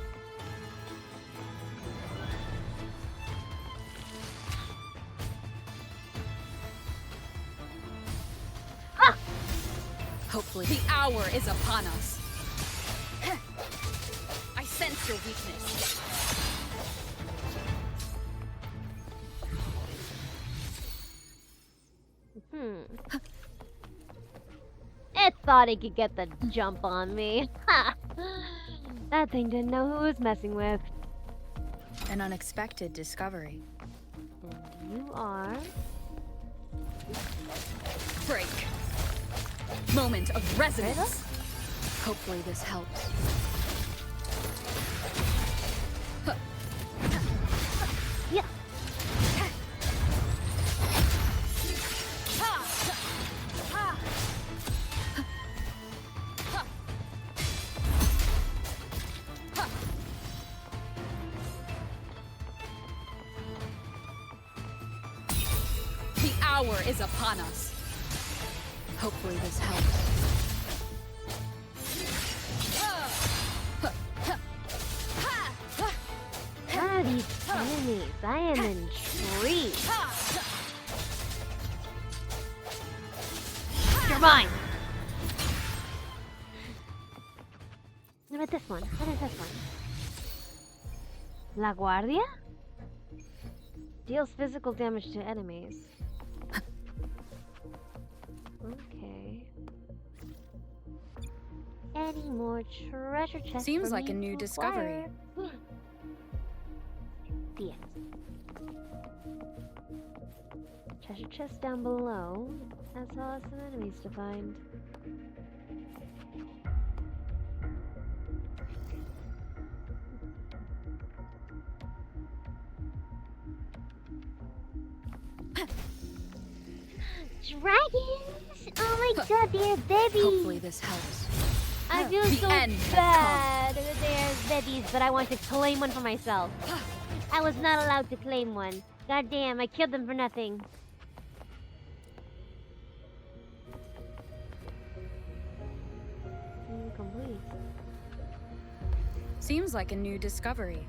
Hopefully the hour is upon us. I sense your weakness. It thought it could get the jump on me. Ha! That thing didn't know who it was messing with. An unexpected discovery. You are... Break. Moment of resonance. Hopefully this helps. Yeah. The hour is upon us. Hopefully this helps. Ah, these enemies. I am intrigued. You're mine. What about this one? What is this one? La Guardia? Deals physical damage to enemies. Okay. Any more treasure chests? Seems for like me a new to discovery. acquire? see it. Treasure chest down below, as well as some enemies to find. Dragons! Oh my god, they're babies! Hopefully this helps. I feel The so end has bad that they're babies, but I want to claim one for myself. I was not allowed to claim one. God damn, I killed them for nothing. Complete. Seems like a new discovery.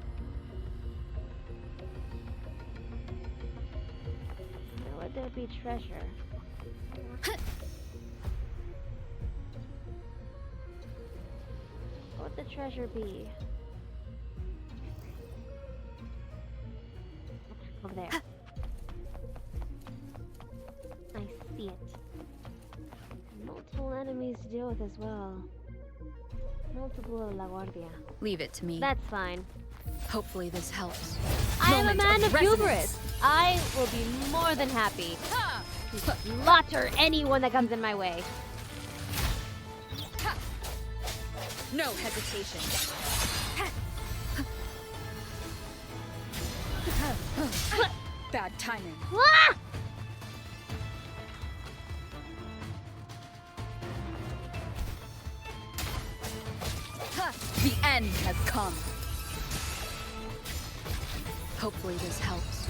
Where would there be treasure? What would the treasure be? Over there. I see it. Multiple enemies to deal with as well. Multiple La Guardia. Leave it to me. That's fine. Hopefully this helps. I am a Moment man of of hubris. resonance. I will be more than happy to slaughter anyone that comes in my way. No hesitation. Bad timing. Ah! The end has come. Hopefully this helps.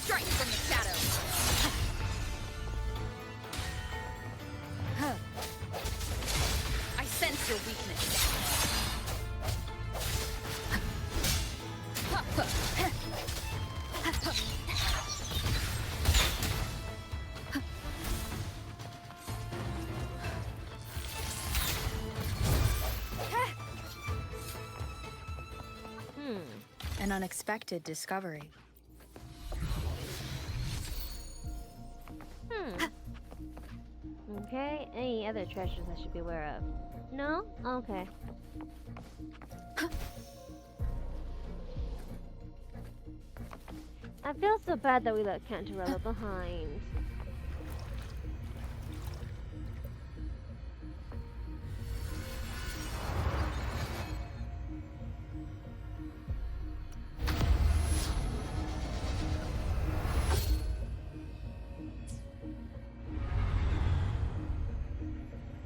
Strike from the shadows. I sense your weakness. An unexpected discovery. Okay, any other treasures I should be aware of? No? Okay. I feel so bad that we left Cantarella behind.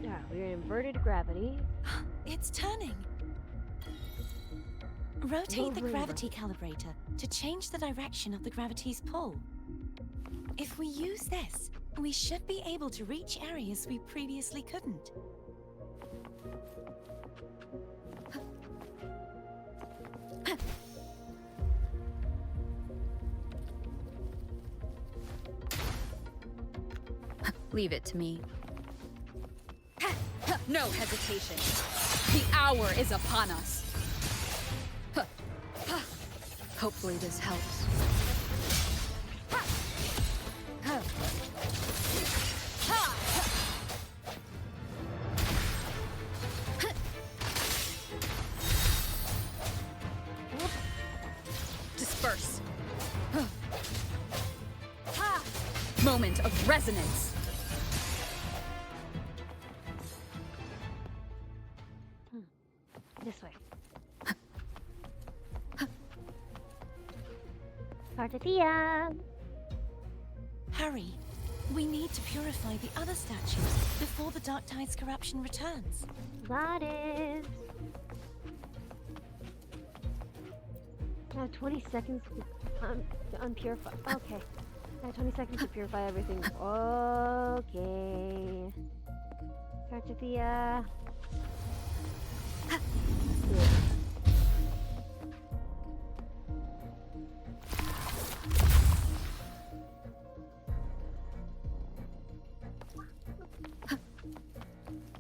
Yeah, we're in inverted gravity. It's turning. Rotate the Wolverine. gravity calibrator to change the direction of the gravity's pull. If we use this, we should be able to reach areas we previously couldn't. Leave it to me. No hesitation. The hour is upon us. Hopefully this helps. Disperse. Moment of resonance. This way. Cartithia! Hurry. We need to purify the other statues before the Dark Tide's corruption returns. Got it. I have 20 seconds to unpurify. Okay. I have 20 seconds to purify everything. Okay. Cartithia.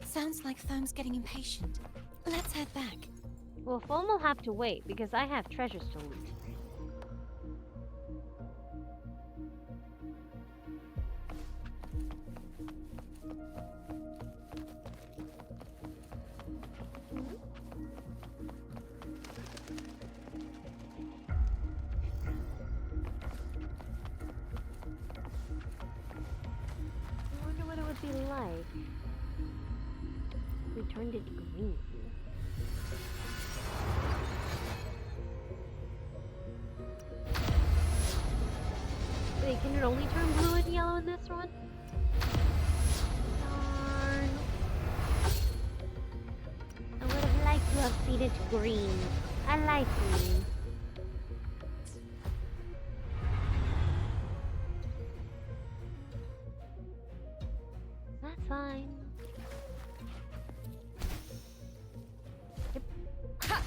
Sounds like Foam's getting impatient. Let's head back. Well, Foam will have to wait because I have treasures to loot. be like if we turned it green? Wait, can it only turn blue and yellow in this one? Darn. I would have liked to have seen it green. I like green. That's fine. Yep. Ha!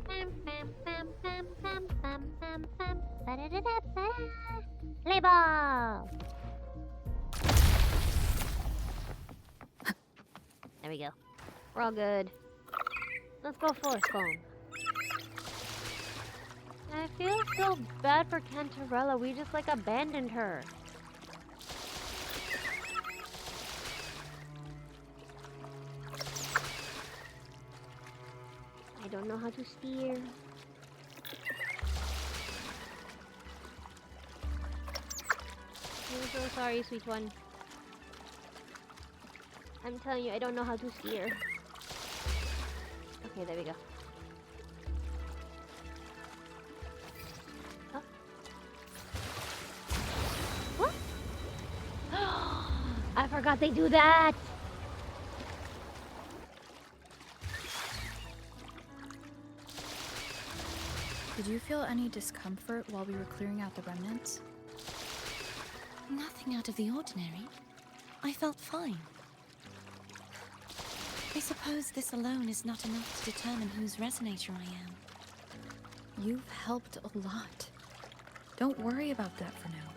Bam, bam, bam, bam, bam, bam, bam, bam. Ba-da-da-da-ba-da. Play ball! There we go. We're all good. Let's go force foam. I feel so bad for Cantarella. We just like abandoned her. I don't know how to steer. I'm so sorry, sweet one. I'm telling you, I don't know how to steer. Okay, there we go. Oh. What? I forgot they do that! Did you feel any discomfort while we were clearing out the remnants? Nothing out of the ordinary. I felt fine. I suppose this alone is not enough to determine whose resonator I am. You've helped a lot. Don't worry about that for now.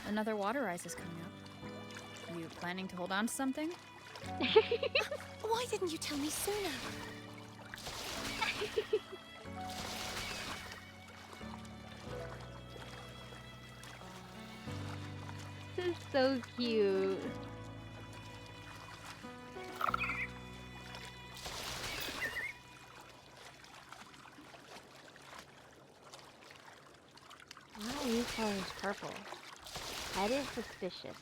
Another water rise is coming up. You planning to hold on to something? Why didn't you tell me sooner? This is so cute. Why are these colors purple? That is suspicious.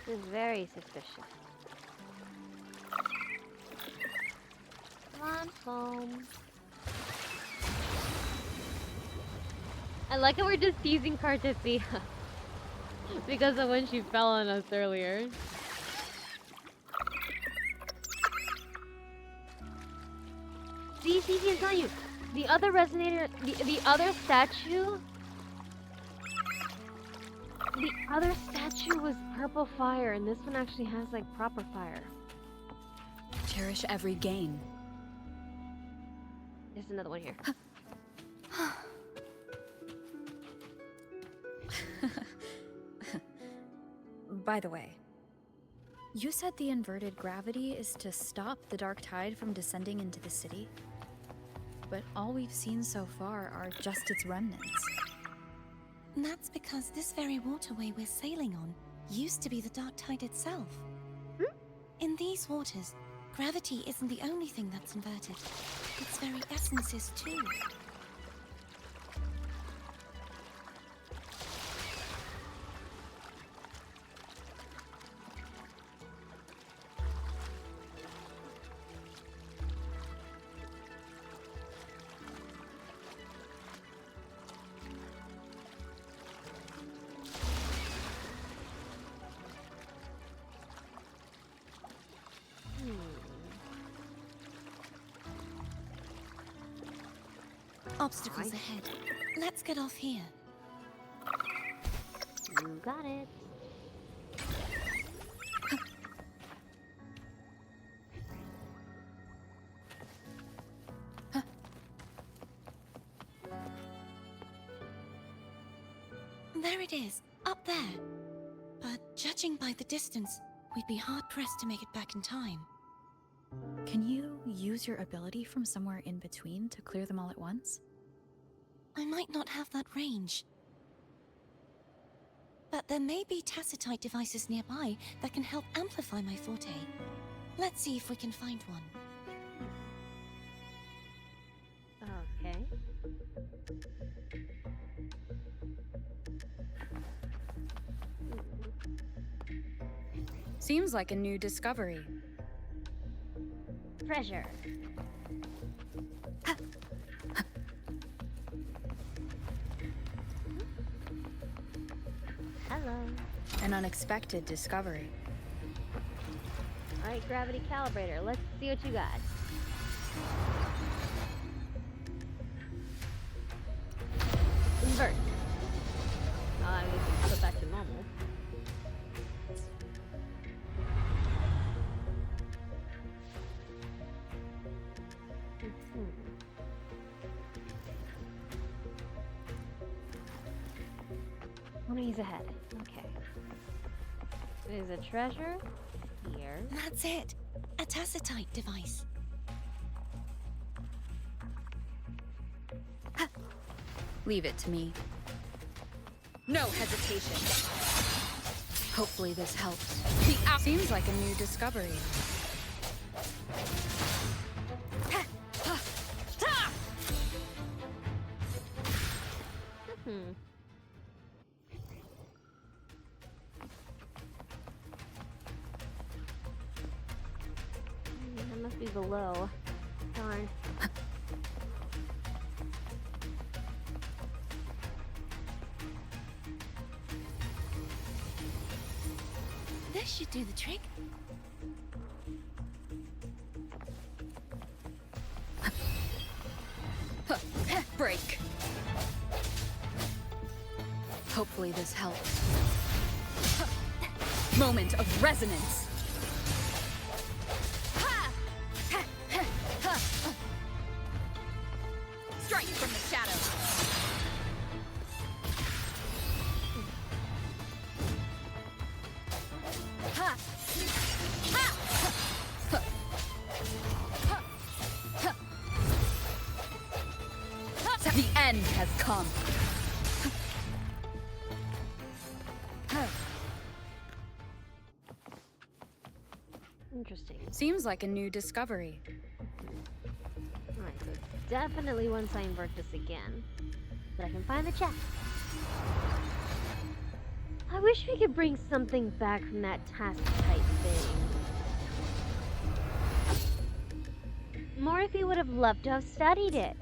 This is very suspicious. Come on, foam. I like how we're just teasing Cartessia because of when she fell on us earlier. See, I'm telling you, the other resonator, the other statue was purple fire, and this one actually has like proper fire. Cherish every gain. There's another one here. By the way, you said the inverted gravity is to stop the dark tide from descending into the city, but all we've seen so far are just its remnants. And that's because this very waterway we're sailing on used to be the dark tide itself. In these waters, gravity isn't the only thing that's inverted. Its very essence is too. Obstacles ahead. Let's get off here. You got it. There it is, up there. But judging by the distance, we'd be hard-pressed to make it back in time. Can you use your ability from somewhere in between to clear them all at once? I might not have that range. But there may be tacitite devices nearby that can help amplify my forte. Let's see if we can find one. Okay. Seems like a new discovery. Treasure. Hello. An unexpected discovery. Alright, gravity calibrator. Let's see what you got. Invert. I need to put it back to normal. He's ahead. Okay. There's a treasure here. That's it. A tacitite device. Leave it to me. No hesitation. Hopefully this helps. Seems like a new discovery. That must be below. Darn. This should do the trick. Break. Hopefully this helps. Moment of resonance. Strike from the shadows. The end has come. Interesting. Seems like a new discovery. Alright, so definitely once I invert this again, that I can find the chest. I wish we could bring something back from that tacitite thing. Morphe would have loved to have studied it.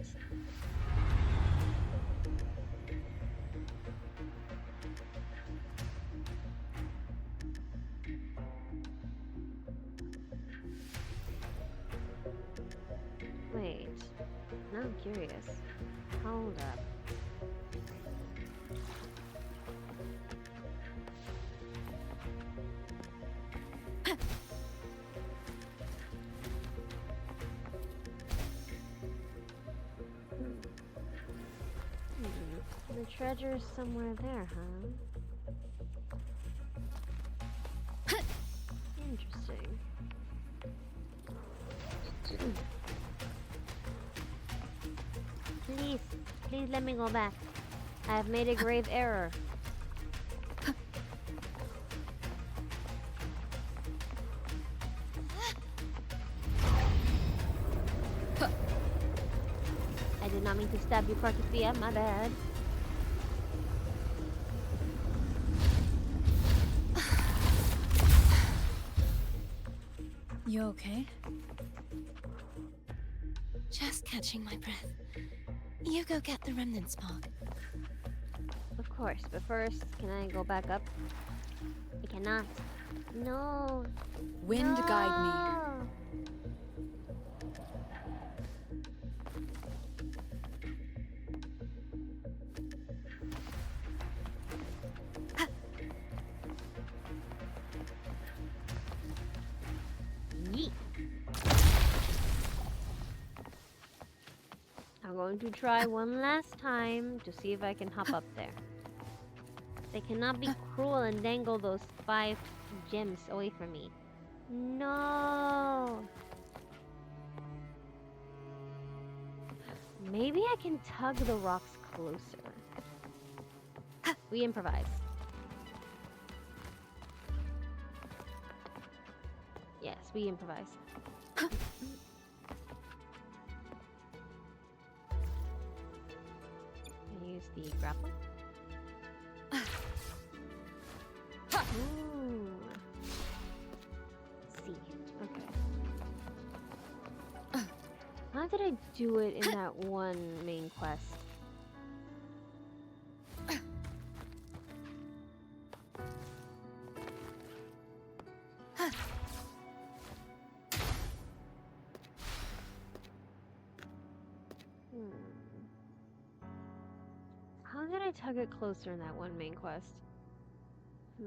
Wait, now I'm curious. Hold up. The treasure is somewhere there, huh? Interesting. Please let me go back. I have made a grave error. I did not mean to stab you, Parkithia. My bad. You okay? Just catching my breath. You go get the remnant spark. Of course, but first, can I go back up? I cannot. No. Wind guide me. Yeet. I'm going to try one last time to see if I can hop up there. They cannot be cruel and dangle those 5 gems away from me. No. Maybe I can tug the rocks closer. We improvise. we improvise. Use the grapple. Ooh. Let's see. Okay. How did I do it in that one main quest? How did I tug it closer in that one main quest? It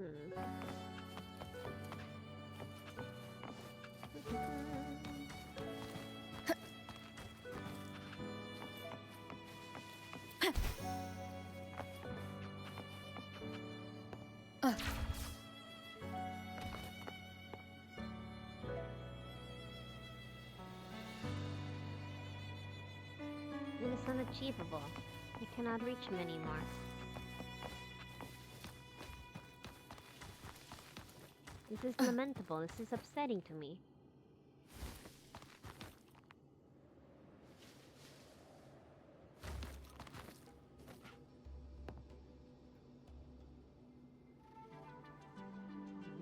is unachievable. I cannot reach him anymore. This is lamentable. This is upsetting to me.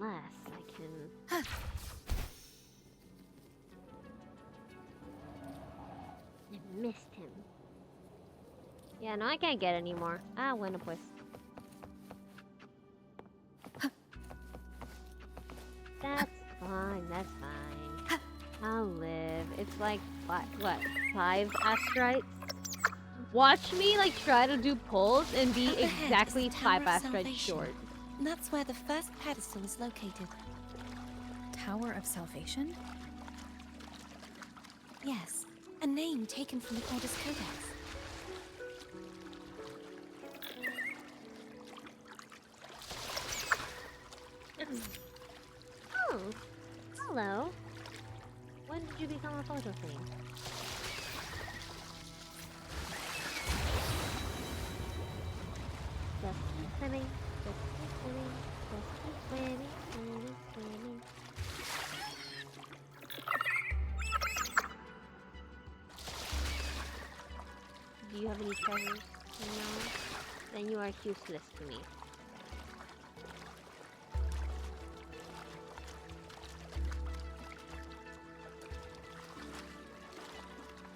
Unless I can... I missed him. Yeah, no, I can't get any more. Ah, bueno pues. That's fine, that's fine. I'll live. It's like, what, 5 asteroids? Watch me, like, try to do pulls and be Up ahead is exactly the Tower 5 of asteroids Salvation. short. That's where the first pedestal is located. Tower of Salvation? Yes, a name taken from the Order's Codex. Oh, hello. When did you become a photo thing? Just keep swimming, just keep swimming, just keep swimming, swimming, swimming. Do you have any treasures? No? Then you are useless to me.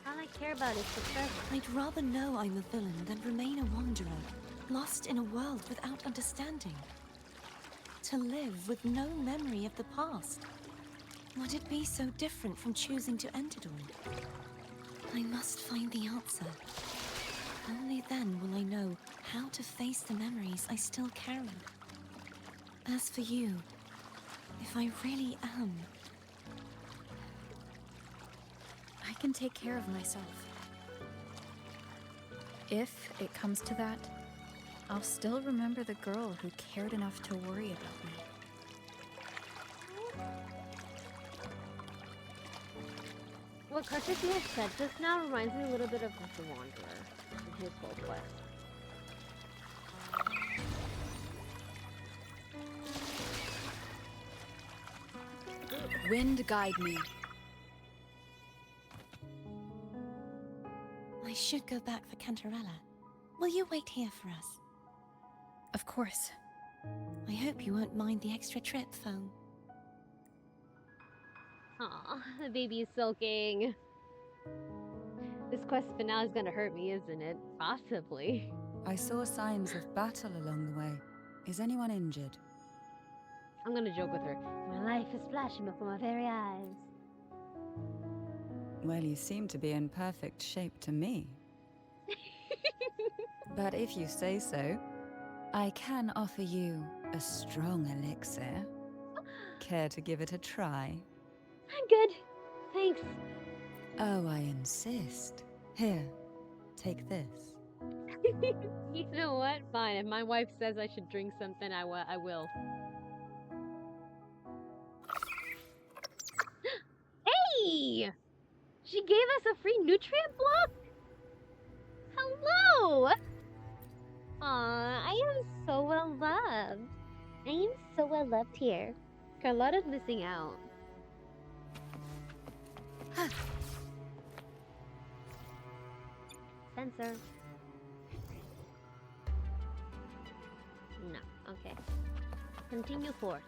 All I care about is the treasure. I'd rather know I'm a villain than remain a wanderer, lost in a world without understanding. To live with no memory of the past. Would it be so different from choosing to end it all? I must find the answer. Only then will I know how to face the memories I still carry. As for you, if I really am... I can take care of myself. If it comes to that, I'll still remember the girl who cared enough to worry about me. What Karthiki has said just now reminds me a little bit of the Wanderer in his whole quest. Wind guide me. I should go back for Cantarella. Will you wait here for us? Of course. I hope you won't mind the extra trip, phone. Aw, the baby is sulking. This quest finale is gonna hurt me, isn't it? Possibly. I saw signs of battle along the way. Is anyone injured? I'm gonna joke with her. My life is flashing before my very eyes. Well, you seem to be in perfect shape to me. But if you say so, I can offer you a strong elixir. Care to give it a try? I'm good. Thanks. Oh, I insist. Here, take this. You know what? Fine. If my wife says I should drink something, I will. Hey! She gave us a free nutrient block? Hello! Aw, I am so well loved. I am so well loved here. Carlotta's missing out. Sensor. No. Okay. Continue forth.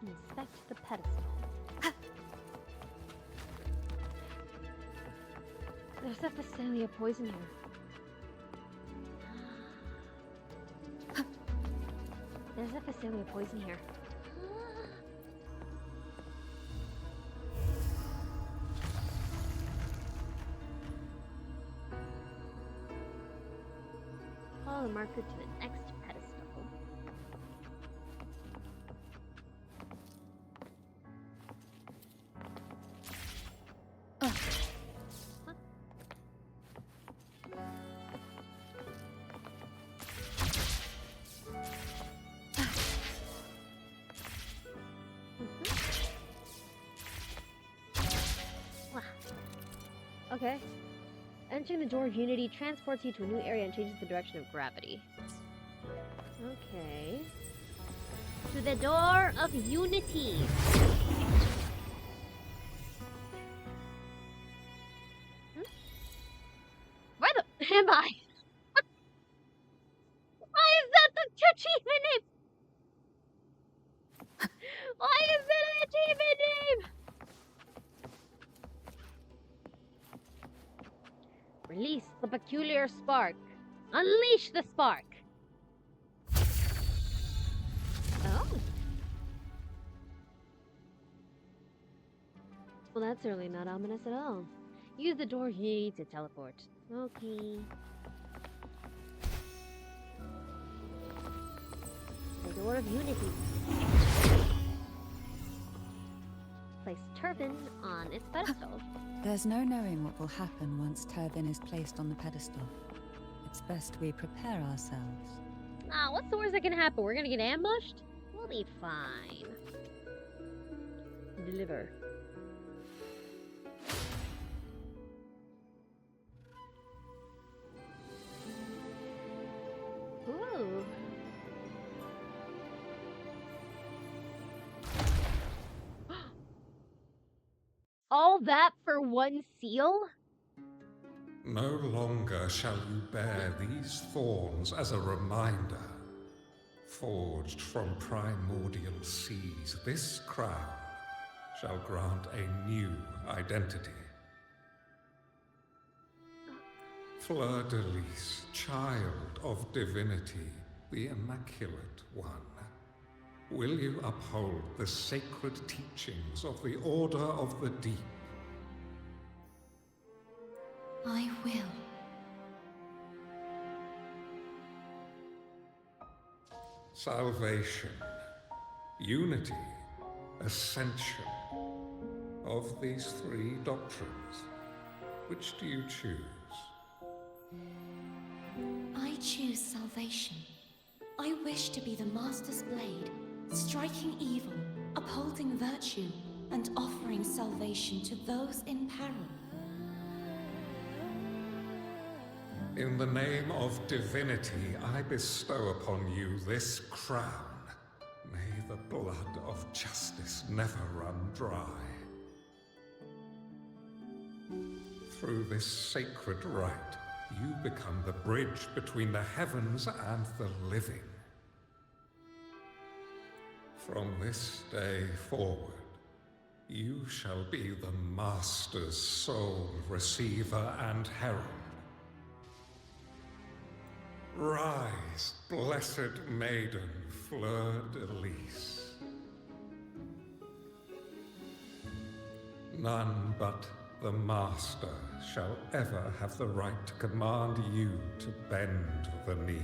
Inspect the pedestal. There's a Phacelia poison here. There's a Phacelia poison here. Follow the marker to the next pedestal. Okay. Entering the door of Unity transports you to a new area and changes the direction of gravity. Okay. To the door of Unity. Where the am I? Why is that the achievement name? Why is that an achievement name? Release the peculiar spark. Unleash the spark. Oh. Well, that's really not ominous at all. Use the door key to teleport. Okay. The door of Unity. Place Turban on its pedestal. There's no knowing what will happen once Turbin is placed on the pedestal. It's best we prepare ourselves. Ah, what's the worst that can happen? We're gonna get ambushed? We'll be fine. Deliver. Ooh. All that for one seal? No longer shall you bear these thorns as a reminder. Forged from primordial seas, this crown shall grant a new identity. Fleur-de-Lis, child of divinity, the Immaculate One, will you uphold the sacred teachings of the Order of the Deep? I will. Salvation, unity, ascension. Of these three doctrines, which do you choose? I choose salvation. I wish to be the Master's blade, striking evil, upholding virtue, and offering salvation to those in peril. In the name of divinity, I bestow upon you this crown. May the blood of justice never run dry. Through this sacred rite, you become the bridge between the heavens and the living. From this day forward, you shall be the Master's sole receiver and herald. Rise, blessed maiden Fleur-de-Lis. None but the Master shall ever have the right to command you to bend the knee.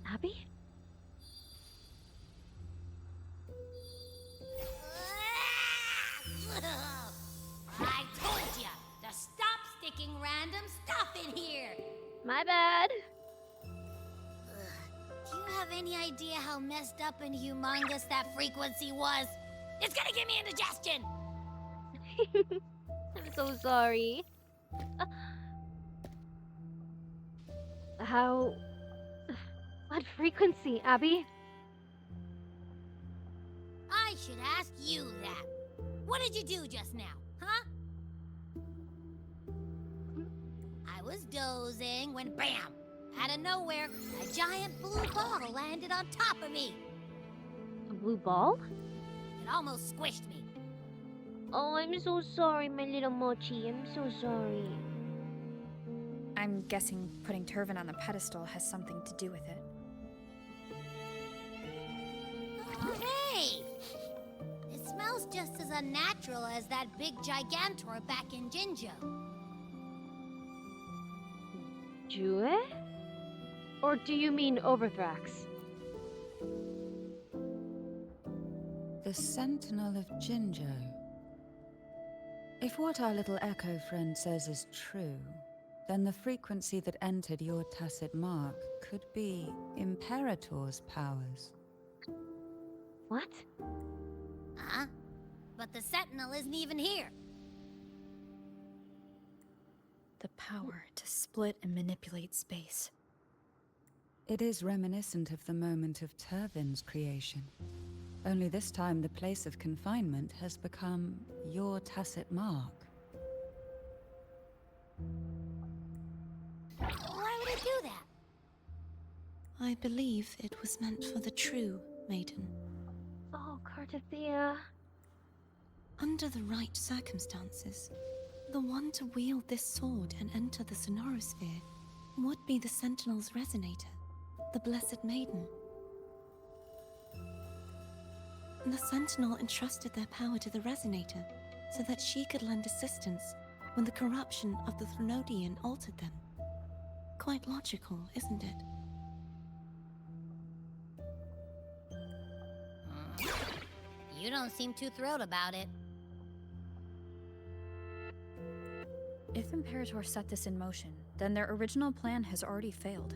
Abby? I told ya to stop sticking random stuff in here. My bad. Do you have any idea how messed up and humongous that frequency was? It's gonna give me indigestion! I'm so sorry. How... What frequency, Abby? I should ask you that. What did you do just now, huh? I was dozing when BAM! Out of nowhere, a giant blue ball landed on top of me. A blue ball? It almost squished me. Oh, I'm so sorry, my little mochi. I'm so sorry. I'm guessing putting Turvin on the pedestal has something to do with it. Oh, hey! It smells just as unnatural as that big gigantor back in Jinjo. Jue? Or do you mean Overthrax? The Sentinel of Jinjo. If what our little echo friend says is true, then the frequency that entered your tacit mark could be Imperator's powers. What? Huh? But the Sentinel isn't even here. The power to split and manipulate space. It is reminiscent of the moment of Turvin's creation. Only this time the place of confinement has become your tacit mark. Why would it do that? I believe it was meant for the true maiden. Oh, Cartathea. Under the right circumstances, the one to wield this sword and enter the Sonorosphere would be the Sentinel's resonator, the Blessed Maiden. The Sentinel entrusted their power to the resonator so that she could lend assistance when the corruption of the Threnodian altered them. Quite logical, isn't it? You don't seem too thrilled about it. If Imperator set this in motion, then their original plan has already failed.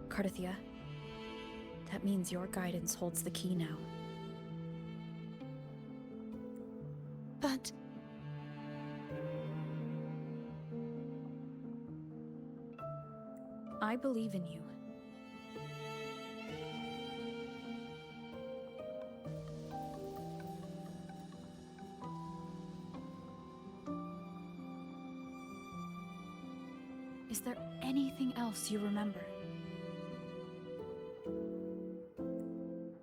Cartathea, that means your guidance holds the key now. But I believe in you. Is there anything else you remember?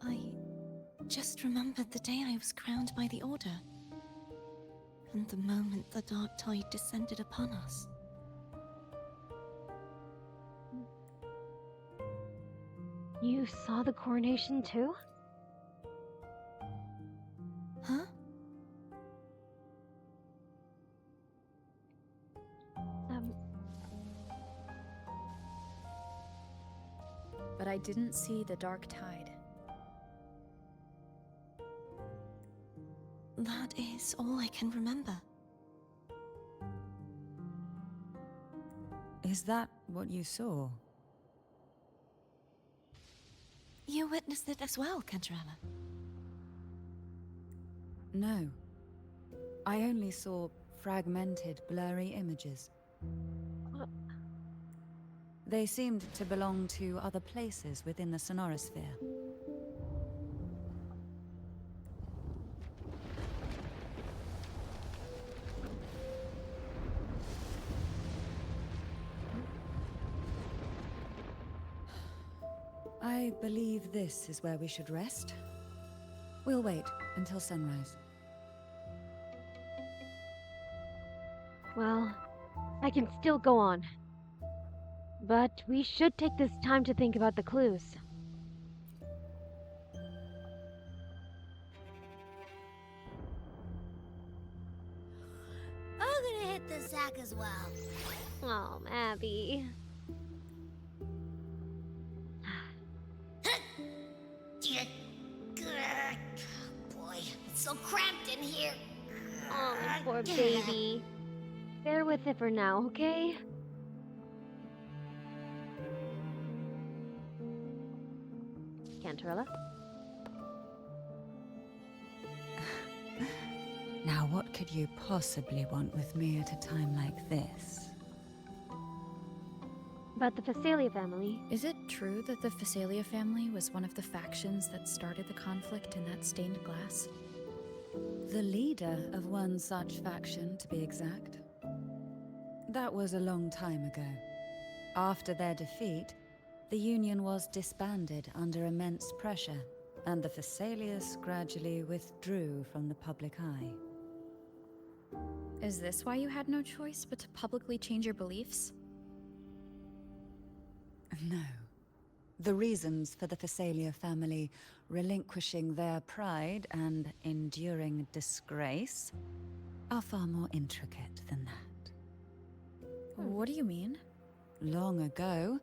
I just remembered the day I was crowned by the Order, and the moment the dark tide descended upon us. You saw the coronation too? Huh? But I didn't see the dark tide. That is all I can remember. Is that what you saw? You witnessed it as well, Cantarella. No. I only saw fragmented, blurry images. They seemed to belong to other places within the Sonorosphere. I believe this is where we should rest. We'll wait until sunrise. Well, I can still go on. But we should take this time to think about the clues. I'm gonna hit the sack as well. Oh, Abby. Boy, it's so cramped in here. Oh, my poor baby. Bear with it for now, okay? Cantarella? Now, what could you possibly want with me at a time like this? About the Phasalia family. Is it true that the Phasalia family was one of the factions that started the conflict in that stained glass? The leader of one such faction, to be exact. That was a long time ago. After their defeat, the Union was disbanded under immense pressure, and the Phasalius gradually withdrew from the public eye. Is this why you had no choice but to publicly change your beliefs? No. The reasons for the Phasalia family relinquishing their pride and enduring disgrace are far more intricate than that. What do you mean? Long ago,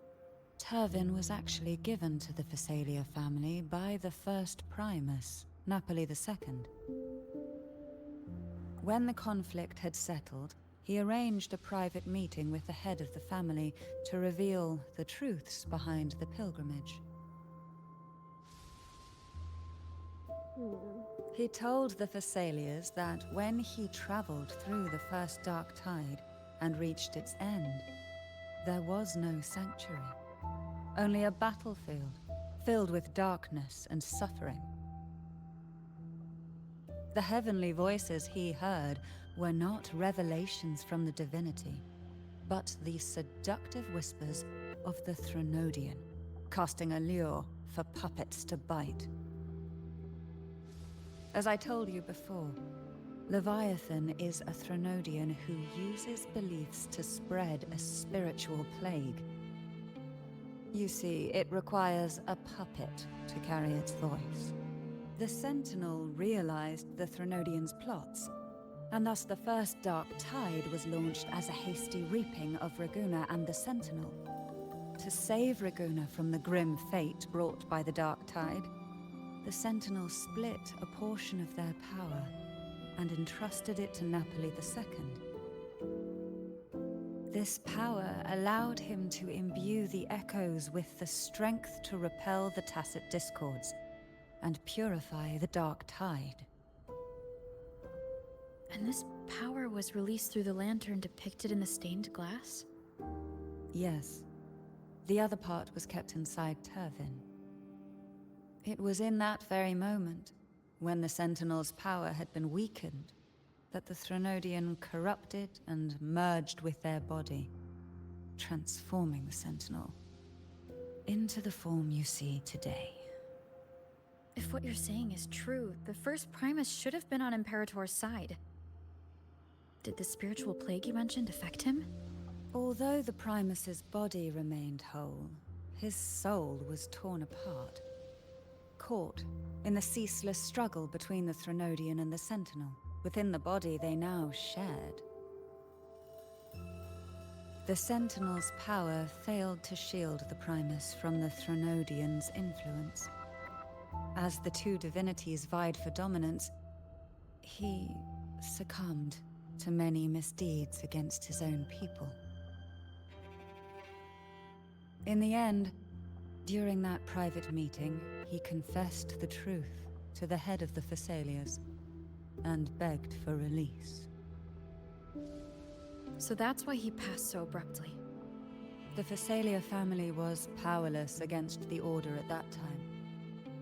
Turvin was actually given to the Phasalia family by the first Primus, Napoli II. When the conflict had settled, he arranged a private meeting with the head of the family to reveal the truths behind the pilgrimage. He told the Phasalias that when he traveled through the first dark tide and reached its end, there was no sanctuary, only a battlefield filled with darkness and suffering. The heavenly voices he heard were not revelations from the divinity, but the seductive whispers of the Threnodian, casting a lure for puppets to bite. As I told you before, Leviathan is a Threnodian who uses beliefs to spread a spiritual plague. You see, it requires a puppet to carry its voice. The Sentinel realized the Threnodian's plots, and thus the first Dark Tide was launched as a hasty reaping of Raguna and the Sentinel. To save Raguna from the grim fate brought by the Dark Tide, the Sentinel split a portion of their power and entrusted it to Napoli II. This power allowed him to imbue the Echoes with the strength to repel the Tacit Discords and purify the Dark Tide. And this power was released through the lantern depicted in the stained glass? Yes. The other part was kept inside Turvin. It was in that very moment, when the Sentinel's power had been weakened, that the Threnodian corrupted and merged with their body, transforming the Sentinel into the form you see today. If what you're saying is true, the first Primus should have been on Imperator's side. Did the spiritual plague you mentioned affect him? Although the Primus's body remained whole, his soul was torn apart, caught in the ceaseless struggle between the Threnodian and the Sentinel. Within the body they now shared. The Sentinel's power failed to shield the Primus from the Threnodian's influence. As the two divinities vied for dominance, he succumbed to many misdeeds against his own people. In the end, during that private meeting, he confessed the truth to the head of the Phasalias and begged for release. So that's why he passed so abruptly. The Phasalia family was powerless against the Order at that time.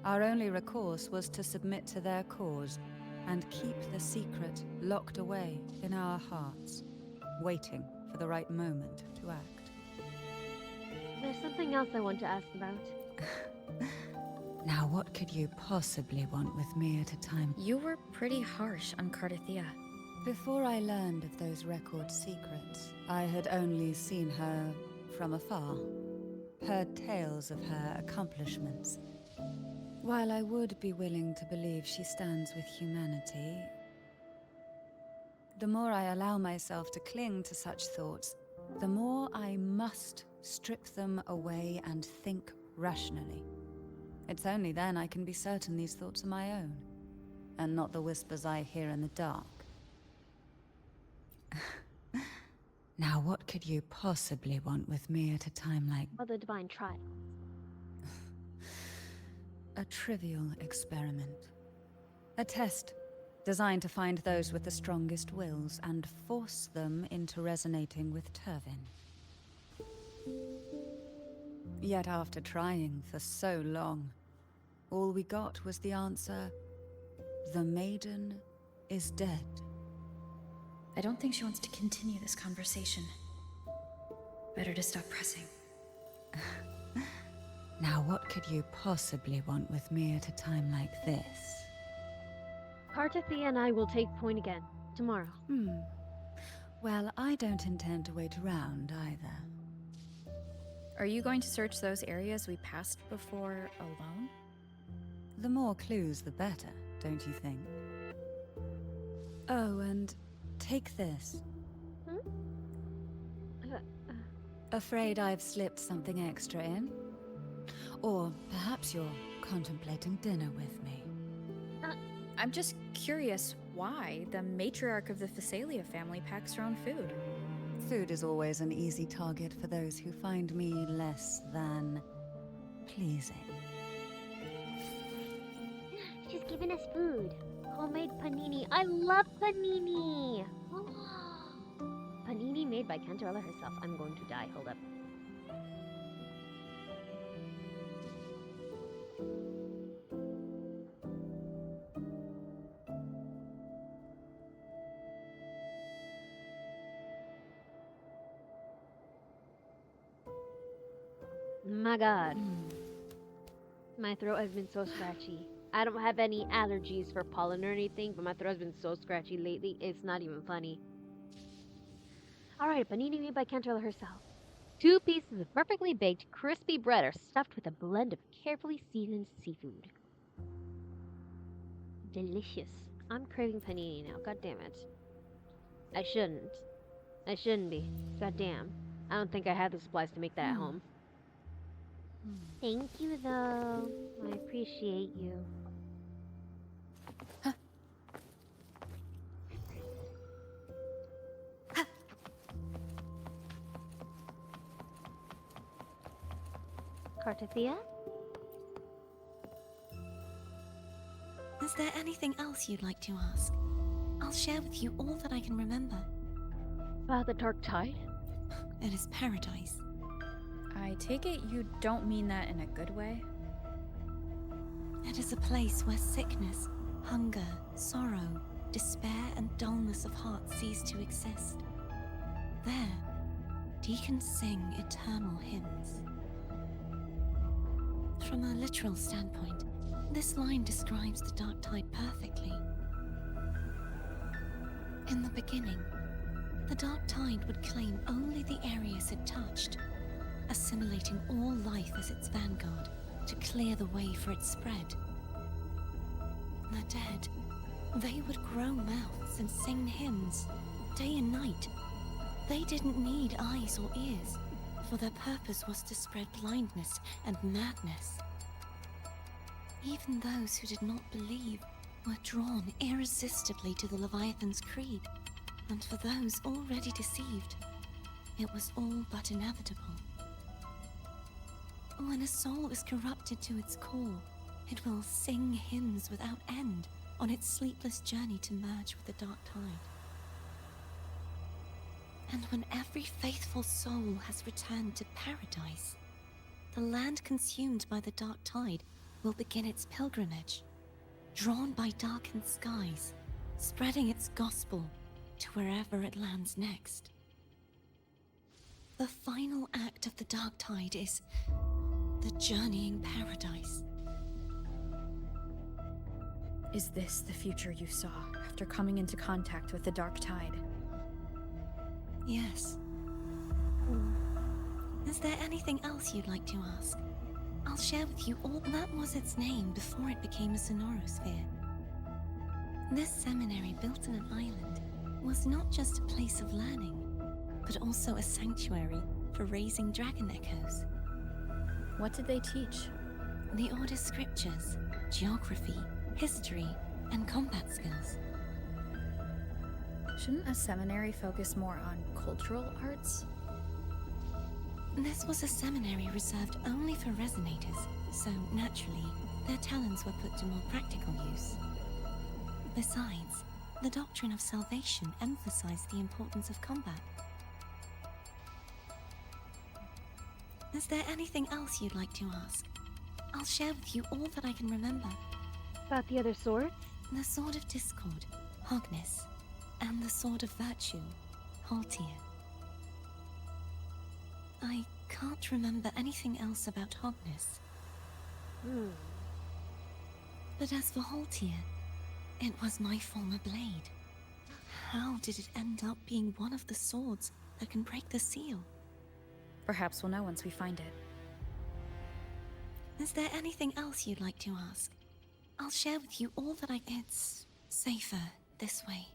Our only recourse was to submit to their cause and keep the secret locked away in our hearts, waiting for the right moment to act. There's something else I want to ask about. Now, what could you possibly want with me at a time? You were pretty harsh on Cardathea. Before I learned of those record secrets, I had only seen her from afar, heard tales of her accomplishments. While I would be willing to believe she stands with humanity, the more I allow myself to cling to such thoughts, the more I must strip them away and think rationally. It's only then I can be certain these thoughts are my own, and not the whispers I hear in the dark. Now, what could you possibly want with me at a time like Or the divine trial. a trivial experiment? A test designed to find those with the strongest wills and force them into resonating with Turvin. Yet after trying for so long, all we got was the answer, the maiden is dead. I don't think she wants to continue this conversation. Better to stop pressing. Now, what could you possibly want with me at a time like this? Cartathea and I will take point again, tomorrow. Well, I don't intend to wait around either. Are you going to search those areas we passed before alone? The more clues, the better, don't you think? Oh, and take this. Afraid I've slipped something extra in? Or perhaps you're contemplating dinner with me. I'm just curious why the matriarch of the Phasalia family packs her own food. Food is always an easy target for those who find me less than pleasing. She's giving us food. Homemade panini. I love panini! Panini made by Cantarella herself. I'm going to die. Hold up. My god. My throat has been so scratchy. I don't have any allergies for pollen or anything, but my throat has been so scratchy lately, it's not even funny. Alright, panini made by Cantarella herself. 2 pieces of perfectly baked, crispy bread are stuffed with a blend of carefully seasoned seafood. Delicious. I'm craving panini now, god damn it. I shouldn't. I shouldn't be. God damn. I don't think I have the supplies to make that at home. Thank you, though. I appreciate you. Cartathea? Is there anything else you'd like to ask? I'll share with you all that I can remember. About the dark tide? It is paradise. I take it you don't mean that in a good way? It is a place where sickness, hunger, sorrow, despair, and dullness of heart cease to exist. There, deacons sing eternal hymns. From a literal standpoint, this line describes the dark tide perfectly. In the beginning, the dark tide would claim only the areas it touched, assimilating all life as its vanguard to clear the way for its spread. The dead, they would grow mouths and sing hymns, day and night. They didn't need eyes or ears, for their purpose was to spread blindness and madness. Even those who did not believe were drawn irresistibly to the Leviathan's creed, and for those already deceived, it was all but inevitable. When a soul is corrupted to its core, it will sing hymns without end on its sleepless journey to merge with the dark tide. And when every faithful soul has returned to paradise, the land consumed by the dark tide will begin its pilgrimage, drawn by darkened skies, spreading its gospel to wherever it lands next. The final act of the dark tide is the journeying paradise. Is this the future you saw after coming into contact with the dark tide? Yes. Is there anything else you'd like to ask? I'll share with you all. That was its name before it became a sonorosphere. This seminary, built in an island, was not just a place of learning, but also a sanctuary for raising dragon echoes. What did they teach? The Order's scriptures, geography, history, and combat skills. Shouldn't a seminary focus more on cultural arts? This was a seminary reserved only for resonators, so naturally, their talents were put to more practical use. Besides, the doctrine of salvation emphasized the importance of combat. Is there anything else you'd like to ask? I'll share with you all that I can remember. About the other swords? The Sword of Discord, Hogness, and the Sword of Virtue, Haltier. I can't remember anything else about Hogness. But as for Haltier, it was my former blade. How did it end up being one of the swords that can break the seal? Perhaps we'll know once we find it. Is there anything else you'd like to ask? I'll share with you all that I... It's safer this way.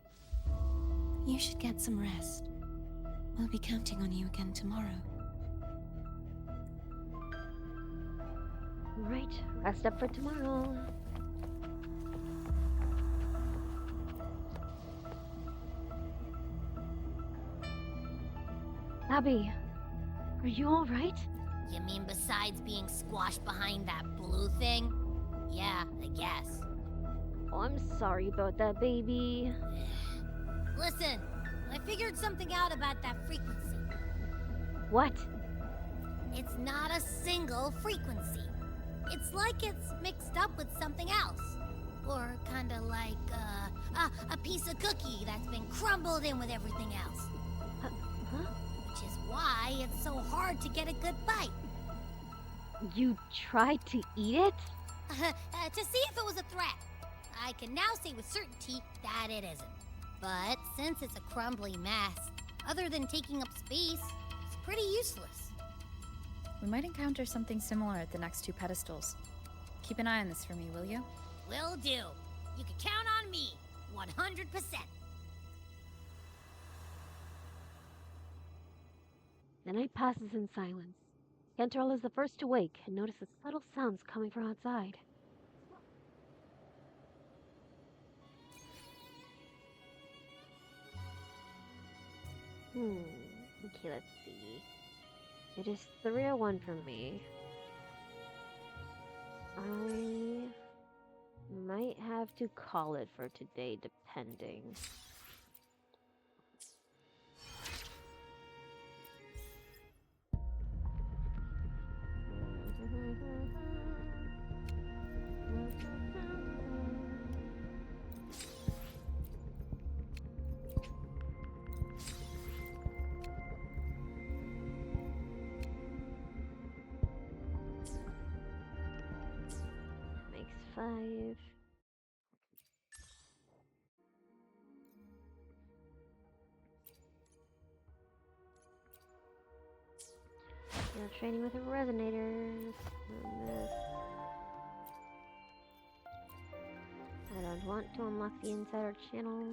You should get some rest. We'll be counting on you again tomorrow. Right, rest up for tomorrow. Abby, are you alright? You mean besides being squashed behind that blue thing? Yeah, I guess. Oh, I'm sorry about that, baby. Listen, I figured something out about that frequency. What? It's not a single frequency. It's like it's mixed up with something else. Or kinda like, a piece of cookie that's been crumbled in with everything else. Huh? Which is why it's so hard to get a good bite. You tried to eat it? To see if it was a threat. I can now say with certainty that it isn't. But since it's a crumbly mess, other than taking up space, it's pretty useless. We might encounter something similar at the next two pedestals. Keep an eye on this for me, will you? Will do. You can count on me, 100%. The night passes in silence. Cantarella is the first to wake and notices subtle sounds coming from outside. Okay, let's see. It is 3:01 for me. I might have to call it for today, depending. Makes 5. Now training with a resonator. I don't want to unlock the insider channel.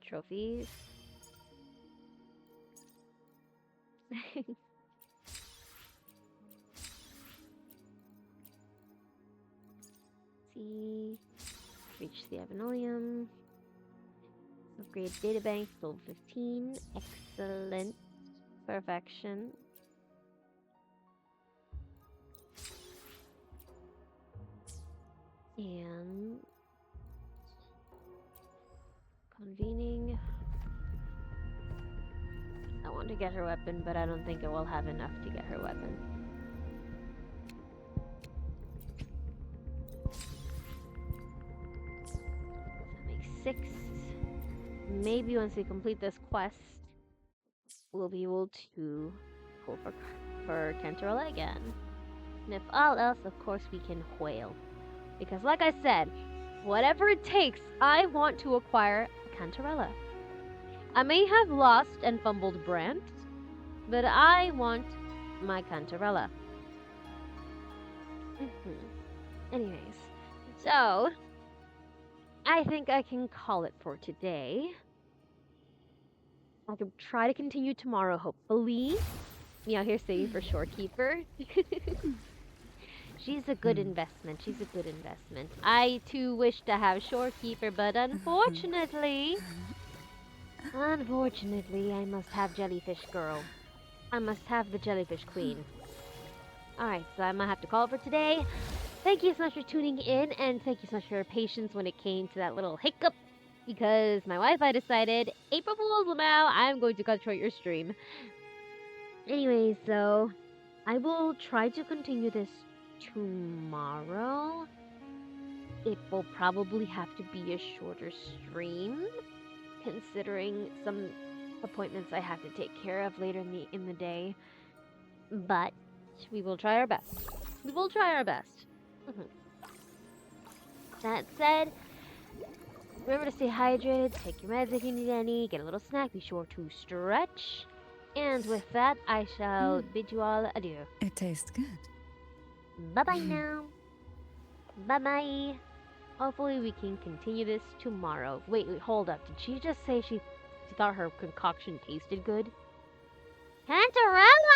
Trophies. See. Reach the Avenolium. Upgrade databank, level 15. Excellent. Perfection. And convening. I want to get her weapon, but I don't think it will have enough to get her weapon. That makes 6. Maybe once we complete this quest, we'll be able to go for Cantarella again. And if all else, of course, we can whale. Because like I said, whatever it takes, I want to acquire Cantarella. I may have lost and fumbled Brant, but I want my Cantarella. Anyways, so I think I can call it for today. I could try to continue tomorrow, hopefully. me out here saving for Shorekeeper. She's a good investment. She's a good investment. I too wish to have Shorekeeper, but unfortunately, I must have Jellyfish Girl. I must have the Jellyfish Queen. Alright, so I'm gonna have to call it for today. Thank you so much for tuning in, and thank you so much for your patience when it came to that little hiccup, because my Wi-Fi decided, April Fool's, Lamau, I'm going to cut short your stream. Anyway, so I will try to continue this tomorrow. It will probably have to be a shorter stream, considering some appointments I have to take care of later in the day. But we will try our best. We will try our best. That said, remember to stay hydrated, take your meds if you need any, get a little snack, be sure to stretch. And with that, I shall bid you all adieu. It tastes good. Bye-bye now. Bye-bye. Hopefully we can continue this tomorrow. Wait, hold up. Did she just say she thought her concoction tasted good? Cantarella!